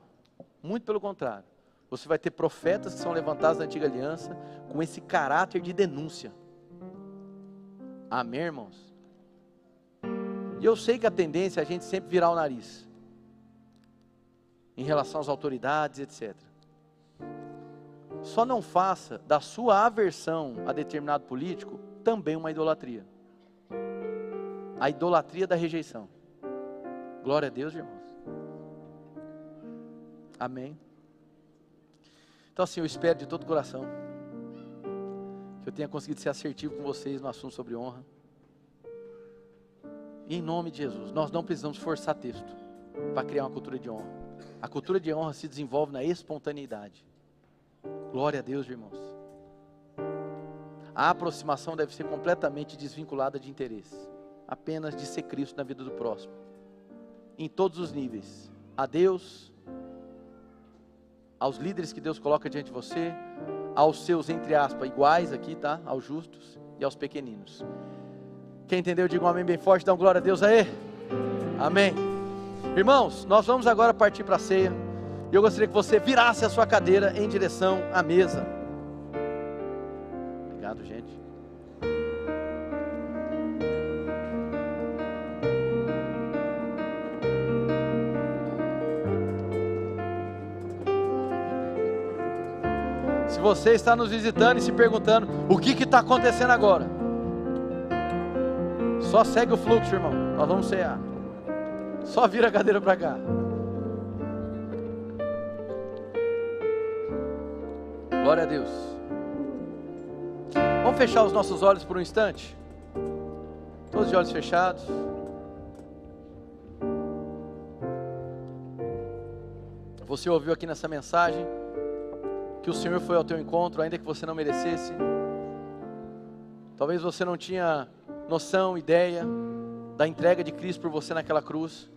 Muito pelo contrário, você vai ter profetas que são levantados na antiga aliança com esse caráter de denúncia. Amém, irmãos? E eu sei que a tendência é a gente sempre virar o nariz em relação às autoridades, etc. Só não faça da sua aversão a determinado político também uma idolatria. A idolatria da rejeição. Glória a Deus, irmãos. Amém. Então assim, eu espero de todo o coração que eu tenha conseguido ser assertivo com vocês no assunto sobre honra. E em nome de Jesus, nós não precisamos forçar texto para criar uma cultura de honra. A cultura de honra se desenvolve na espontaneidade. Glória a Deus, irmãos. A aproximação deve ser completamente desvinculada de interesse, apenas de ser Cristo na vida do próximo, em todos os níveis. A Deus, aos líderes que Deus coloca diante de você, aos seus, entre aspas, iguais aqui, tá? Aos justos e aos pequeninos. Quem entendeu, diga um amém bem forte, dá um glória a Deus aí. Amém. Irmãos, nós vamos agora partir para a ceia. E eu gostaria que você virasse a sua cadeira em direção à mesa. Obrigado, gente. Se você está nos visitando e se perguntando o que está acontecendo agora, só segue o fluxo, irmão. Nós vamos cear. Só vira a cadeira para cá. Glória a Deus. Vamos fechar os nossos olhos por um instante? Todos de olhos fechados. Você ouviu aqui nessa mensagem que o Senhor foi ao teu encontro, ainda que você não merecesse. Talvez você não tinha noção, ideia da entrega de Cristo por você naquela cruz.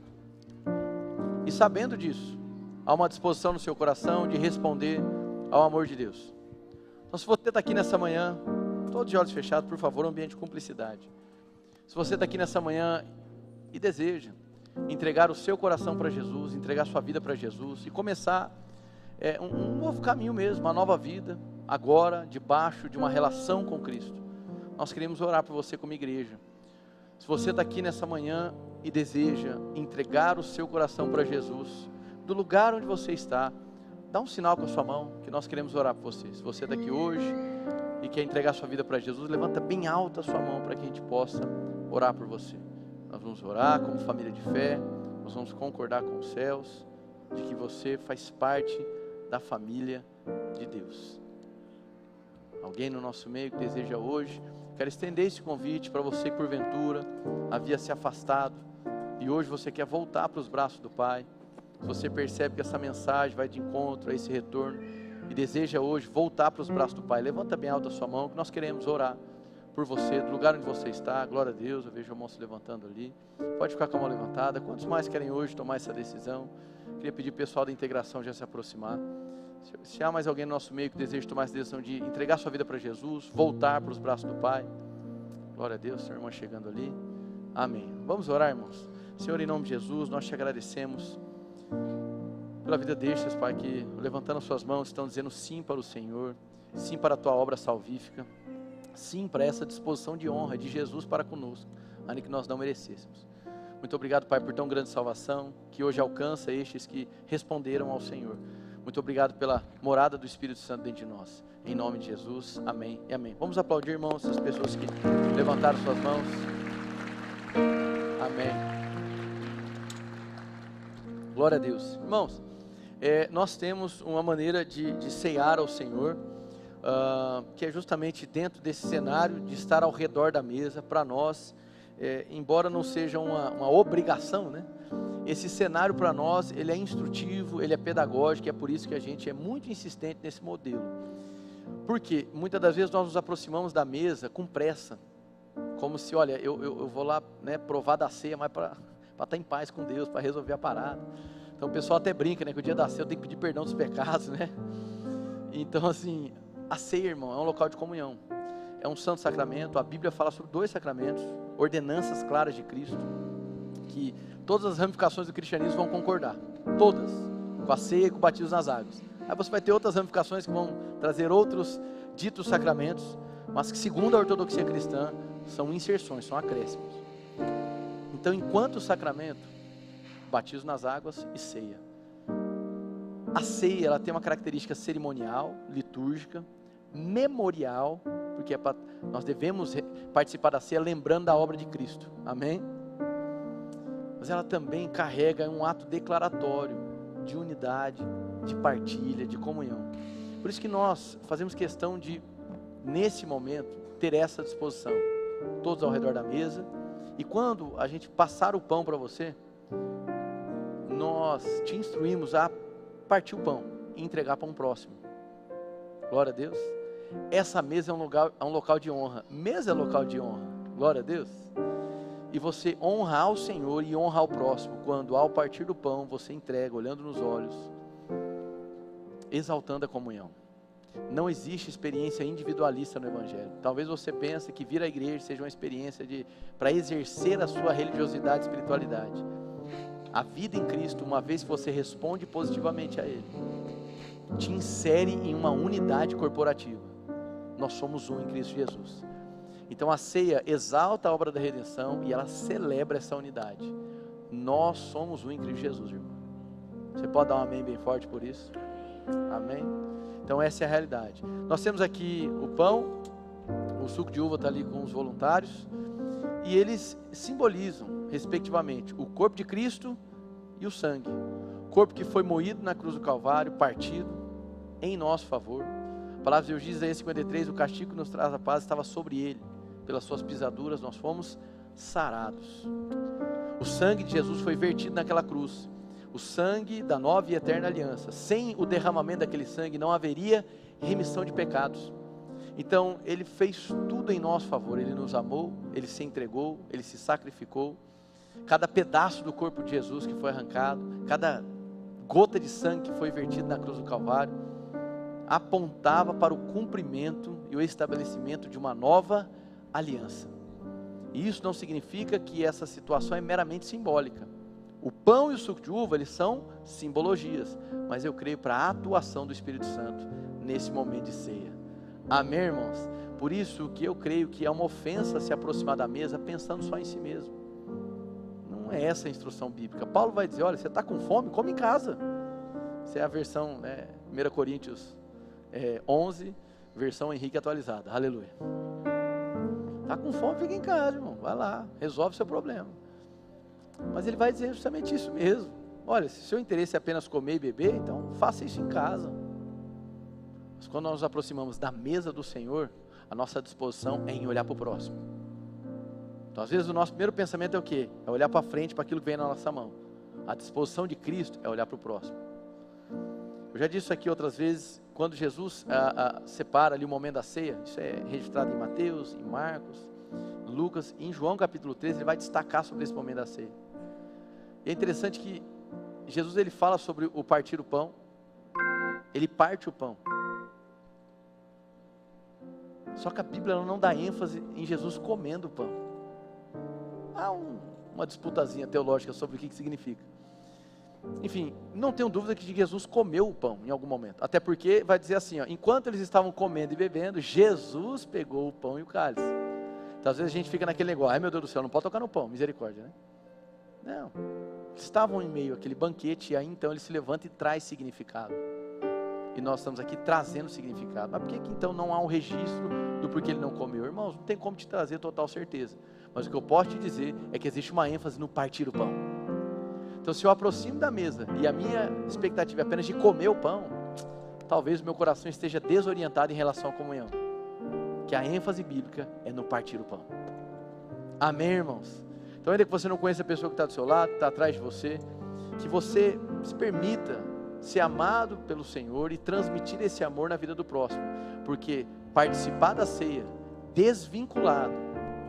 E sabendo disso, há uma disposição no seu coração de responder ao amor de Deus. Então, se você está aqui nessa manhã, todos de olhos fechados, por favor, um ambiente de cumplicidade. Se você está aqui nessa manhã e deseja entregar o seu coração para Jesus, entregar sua vida para Jesus e começar um novo caminho mesmo, uma nova vida, agora, debaixo de uma relação com Cristo, nós queremos orar por você como igreja. Se você está aqui nessa manhã e deseja entregar o seu coração para Jesus, do lugar onde você está, dá um sinal com a sua mão, que nós queremos orar por você. Se você está aqui hoje e quer entregar sua vida para Jesus, levanta bem alta a sua mão para que a gente possa orar por você. Nós vamos orar como família de fé, nós vamos concordar com os céus, de que você faz parte da família de Deus. Alguém no nosso meio que deseja hoje, quero estender esse convite para você que porventura havia se afastado e hoje você quer voltar para os braços do Pai. Se você percebe que essa mensagem vai de encontro a esse retorno e deseja hoje voltar para os braços do Pai, levanta bem alto a sua mão que nós queremos orar por você, do lugar onde você está. Glória a Deus, eu vejo a mão se levantando ali. Pode ficar com a mão levantada. Quantos mais querem hoje tomar essa decisão? Queria pedir ao pessoal da integração já se aproximar. Se há mais alguém no nosso meio que deseja tomar essa decisão de entregar sua vida para Jesus, voltar para os braços do Pai. Glória a Deus, Senhor, irmã chegando ali. Amém. Vamos orar, irmãos. Senhor, em nome de Jesus, nós te agradecemos pela vida destes, Pai, que levantando as suas mãos estão dizendo sim para o Senhor, sim para a tua obra salvífica, sim para essa disposição de honra de Jesus para conosco, ainda que nós não merecêssemos. Muito obrigado, Pai, por tão grande salvação que hoje alcança estes que responderam ao Senhor. Muito obrigado pela morada do Espírito Santo dentro de nós. Em nome de Jesus, amém e amém. Vamos aplaudir, irmãos, as pessoas que levantaram suas mãos. Amém. Glória a Deus. Irmãos, nós temos uma maneira de ceiar ao Senhor, que é justamente dentro desse cenário de estar ao redor da mesa. Para nós, embora não seja uma obrigação, né? Esse cenário para nós, ele é instrutivo, ele é pedagógico, e é por isso que a gente é muito insistente nesse modelo. Porque muitas das vezes nós nos aproximamos da mesa com pressa, como se, olha, eu vou lá, né, provar da ceia, mas para estar em paz com Deus, para resolver a parada. Então o pessoal até brinca, né, que o dia da ceia eu tenho que pedir perdão dos pecados, né? Então assim, a ceia, irmão, é um local de comunhão, é um santo sacramento. A Bíblia fala sobre 2 sacramentos, ordenanças claras de Cristo, que todas as ramificações do cristianismo vão concordar, todas, com a ceia e com o batismo nas águas. Aí você vai ter outras ramificações que vão trazer outros ditos sacramentos, mas que segundo a ortodoxia cristã, são inserções, são acréscimos. Então, enquanto sacramento, batismo nas águas e ceia. A ceia, ela tem uma característica cerimonial, litúrgica, memorial, porque nós devemos participar da ceia lembrando da obra de Cristo, amém? Mas ela também carrega um ato declaratório de unidade, de partilha, de comunhão. Por isso que nós fazemos questão de, nesse momento, ter essa disposição, todos ao redor da mesa, e quando a gente passar o pão para você, nós te instruímos a partir o pão e entregar para um próximo. Glória a Deus. Essa mesa é um local de honra. Mesa é local de honra. Glória a Deus. E você honra ao Senhor e honra ao próximo, quando ao partir do pão você entrega, olhando nos olhos, exaltando a comunhão. Não existe experiência individualista no Evangelho. Talvez você pense que vir à igreja seja uma experiência para exercer a sua religiosidade e espiritualidade. A vida em Cristo, uma vez que você responde positivamente a Ele, te insere em uma unidade corporativa. Nós somos um em Cristo Jesus. Então a ceia exalta a obra da redenção e ela celebra essa unidade. Nós somos um em Cristo Jesus, irmão. Você pode dar um amém bem forte por isso? Amém? Então essa é a realidade. Nós temos aqui o pão, o suco de uva está ali com os voluntários, e eles simbolizam, respectivamente, o corpo de Cristo e o sangue. O corpo que foi moído na cruz do Calvário, partido em nosso favor. A palavra de Deus diz, Isaías 53, o castigo que nos traz a paz estava sobre ele. Pelas suas pisaduras nós fomos sarados. O sangue de Jesus foi vertido naquela cruz. O sangue da nova e eterna aliança. Sem o derramamento daquele sangue não haveria remissão de pecados. Então Ele fez tudo em nosso favor. Ele nos amou, Ele se entregou, Ele se sacrificou. Cada pedaço do corpo de Jesus que foi arrancado, cada gota de sangue que foi vertido na cruz do Calvário, apontava para o cumprimento e o estabelecimento de uma nova aliança. E isso não significa que essa situação é meramente simbólica. O pão e o suco de uva, eles são simbologias, mas eu creio para a atuação do Espírito Santo nesse momento de ceia. Amém, irmãos? Por isso que eu creio que é uma ofensa se aproximar da mesa pensando só em si mesmo. Não é essa a instrução bíblica. Paulo vai dizer, olha, você está com fome? Come em casa. Essa é a versão 1 Coríntios 11, versão Henrique atualizada. Aleluia. Está com fome? Fica em casa, irmão. Vai lá, resolve o seu problema. Mas ele vai dizer justamente isso mesmo. Olha, se o seu interesse é apenas comer e beber, então faça isso em casa. Mas quando nós nos aproximamos da mesa do Senhor, a nossa disposição é em olhar para o próximo. Então às vezes o nosso primeiro pensamento é o quê? É olhar para frente, para aquilo que vem na nossa mão. A disposição de Cristo é olhar para o próximo. Eu já disse isso aqui outras vezes, quando Jesus separa ali o momento da ceia, isso é registrado em Mateus, em Marcos, em Lucas, e em João capítulo 13, ele vai destacar sobre esse momento da ceia. E é interessante que Jesus ele fala sobre o partir o pão, ele parte o pão. Só que a Bíblia ela não dá ênfase em Jesus comendo o pão. Há uma disputazinha teológica sobre o que significa. Enfim, não tenho dúvida que Jesus comeu o pão em algum momento. Até porque vai dizer assim, enquanto eles estavam comendo e bebendo, Jesus pegou o pão e o cálice. Então às vezes a gente fica naquele negócio, ai meu Deus do céu, não pode tocar no pão, misericórdia, né? Não, estavam em meio àquele banquete e aí então ele se levanta e traz significado. E nós estamos aqui trazendo significado. Mas por que então não há um registro do porquê ele não comeu? Irmãos, não tem como te trazer total certeza. Mas o que eu posso te dizer é que existe uma ênfase no partir o pão. Então se eu aproximo da mesa e a minha expectativa é apenas de comer o pão, talvez o meu coração esteja desorientado em relação à comunhão. Que a ênfase bíblica é no partir o pão. Amém, irmãos? Então ainda que você não conheça a pessoa que está do seu lado, que está atrás de você, que você se permita ser amado pelo Senhor e transmitir esse amor na vida do próximo. Porque participar da ceia desvinculado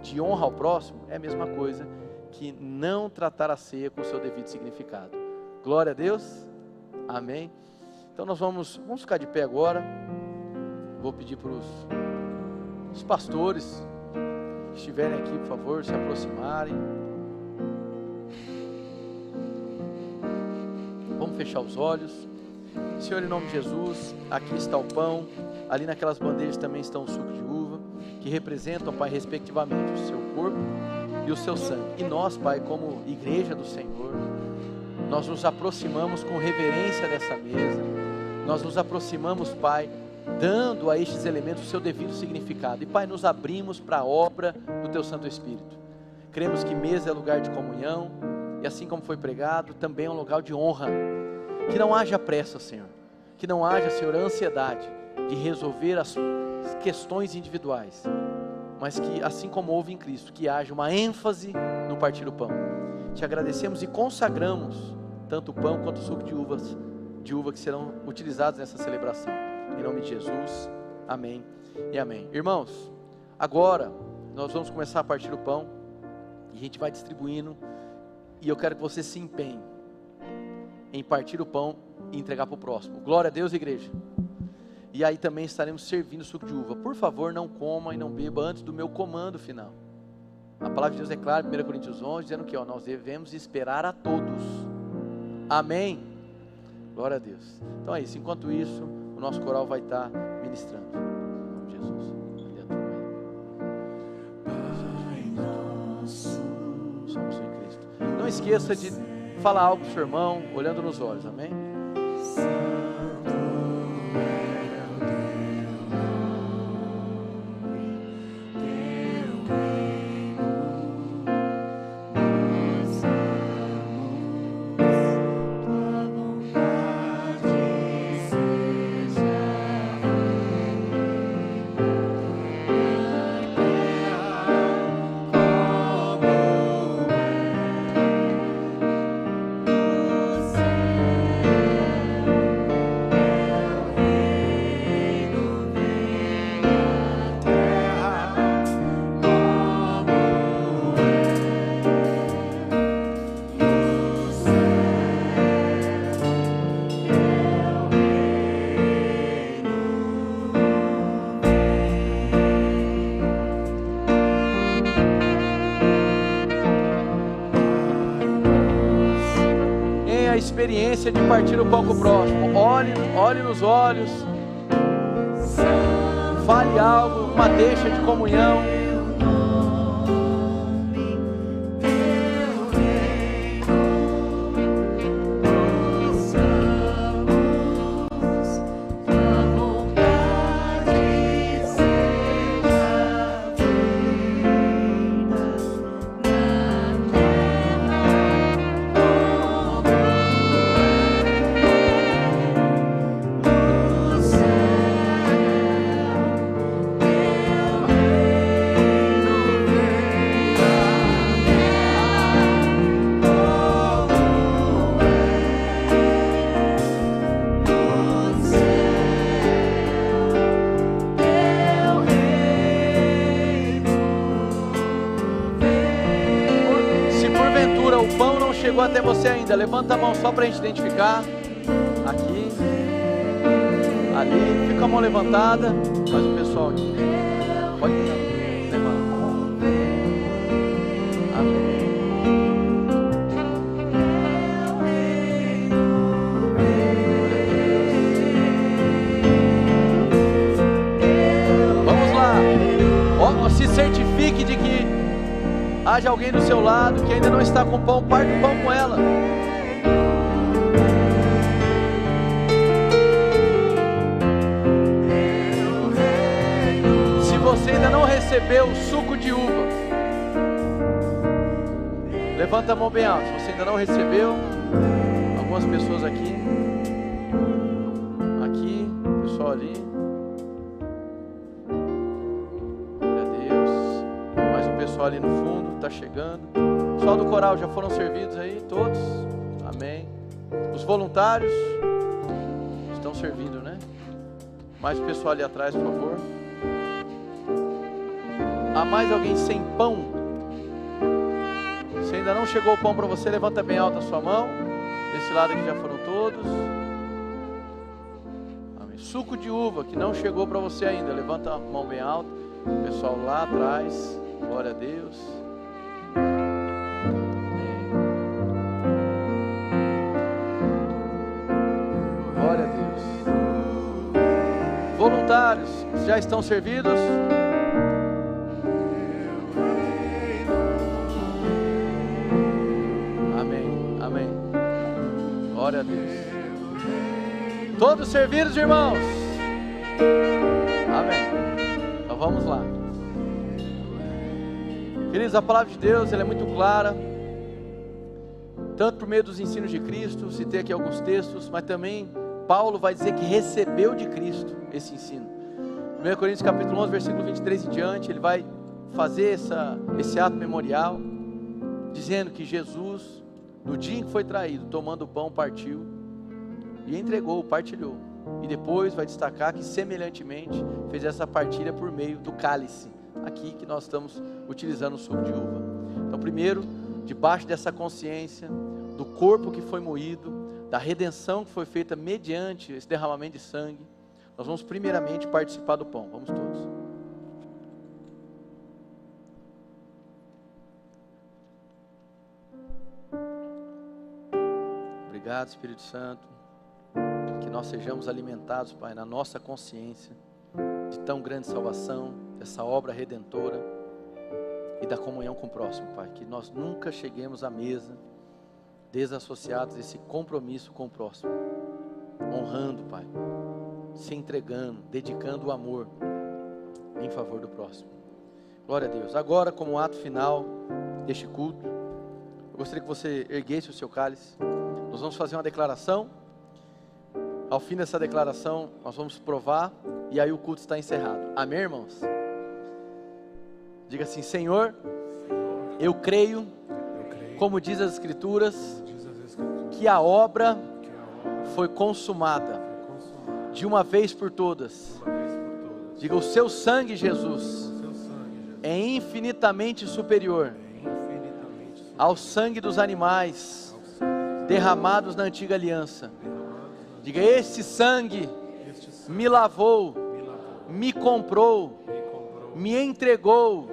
de honra ao próximo é a mesma coisa que não tratar a ceia com o seu devido significado. Glória a Deus. Amém. Então nós vamos ficar de pé agora. Vou pedir para os pastores que estiverem aqui, por favor, se aproximarem. Vamos fechar os olhos. Senhor, em nome de Jesus, aqui está o pão, ali naquelas bandejas também estão o suco de uva, que representam, Pai, respectivamente o seu corpo e o seu sangue. E nós, Pai, como igreja do Senhor, nós nos aproximamos com reverência dessa mesa, nós nos aproximamos, Pai, dando a estes elementos o seu devido significado. E, Pai, nos abrimos para a obra do Teu Santo Espírito. Cremos que mesa é lugar de comunhão, e assim como foi pregado, também é um lugar de honra. Que não haja pressa, Senhor. Que não haja, Senhor, ansiedade de resolver as questões individuais. Mas que, assim como houve em Cristo, que haja uma ênfase no partir do pão. Te agradecemos e consagramos tanto o pão quanto o suco de uva que serão utilizados nessa celebração. Em nome de Jesus, amém e amém. Irmãos, agora nós vamos começar a partir do pão e a gente vai distribuindo, e eu quero que você se empenhe em partir o pão e entregar para o próximo. Glória a Deus, igreja. E aí também estaremos servindo suco de uva. Por favor, não coma e não beba antes do meu comando final. A palavra de Deus é clara, 1 Coríntios 11, dizendo que nós devemos esperar a todos. Amém? Glória a Deus. Então é isso, enquanto isso, o nosso coral vai estar ministrando. Em nome de Jesus. Pai nosso, somos em Cristo. Não esqueça de falar algo para o seu irmão, olhando nos olhos, amém? Experiência de partir o pão com o próximo. Olhe nos olhos, fale algo, uma deixa de comunhão. Chegou até você ainda, levanta a mão só para a gente identificar. Aqui, ali, fica a mão levantada. Mas o pessoal aqui, pode levantar. Amém. Vamos lá. Se certifique de que haja alguém do seu lado que ainda não está com pão, parte o pão com ela. Se você ainda não recebeu o suco de uva, levanta a mão bem alta. Se você ainda não recebeu, algumas pessoas aqui, pessoal ali. Ali no fundo, está chegando. O pessoal do coral já foram servidos aí, todos? Amém. Os voluntários estão servindo, né? Mais o pessoal ali atrás, por favor. Há mais alguém sem pão? Se ainda não chegou o pão para você, levanta bem alta a sua mão. Desse lado aqui já foram todos. Amém. Suco de uva que não chegou para você ainda, levanta a mão bem alta. O pessoal lá atrás. Glória a Deus. Glória a Deus. Voluntários, já estão servidos? Amém, amém. Glória a Deus. Todos servidos, irmãos? Amém. Então vamos lá. Queridos, a palavra de Deus, ela é muito clara, tanto por meio dos ensinos de Cristo, citei aqui alguns textos, mas também Paulo vai dizer que recebeu de Cristo esse ensino. 1 Coríntios capítulo 11, versículo 23 em diante, ele vai fazer esse ato memorial, dizendo que Jesus, no dia em que foi traído, tomando o pão, partiu e entregou, partilhou. E depois vai destacar que semelhantemente fez essa partilha por meio do cálice, aqui que nós estamos utilizando o suco de uva. Então primeiro, debaixo dessa consciência do corpo que foi moído, da redenção que foi feita mediante esse derramamento de sangue, nós vamos primeiramente participar do pão. Vamos todos. Obrigado, Espírito Santo, que nós sejamos alimentados, Pai, na nossa consciência de tão grande salvação, dessa obra redentora e da comunhão com o próximo, Pai, que nós nunca cheguemos à mesa desassociados desse compromisso com o próximo, honrando, Pai, se entregando, dedicando o amor em favor do próximo. Glória a Deus. Agora, como ato final deste culto, eu gostaria que você erguesse o seu cálice. Nós vamos fazer uma declaração. Ao fim dessa declaração, nós vamos provar e aí o culto está encerrado. Amém, irmãos? Diga assim: Senhor, eu creio, como diz as Escrituras, que a obra foi consumada de uma vez por todas. Diga: o seu sangue, Jesus, é infinitamente superior ao sangue dos animais derramados na antiga aliança. Diga: esse sangue me lavou, me comprou, me entregou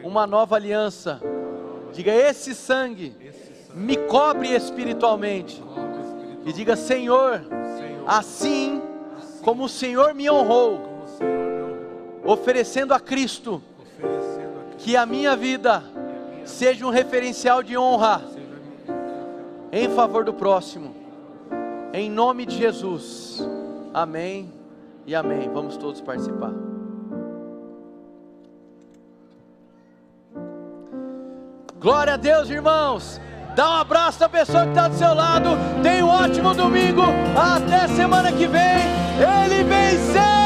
uma nova aliança. Diga: esse sangue me cobre espiritualmente. E diga: Senhor, assim como o Senhor me honrou, oferecendo a Cristo, que a minha vida seja um referencial de honra em favor do próximo, em nome de Jesus. Amém e amém. Vamos todos participar. Glória a Deus, irmãos. Dá um abraço na pessoa que está do seu lado. Tenha um ótimo domingo. Até semana que vem. Ele venceu.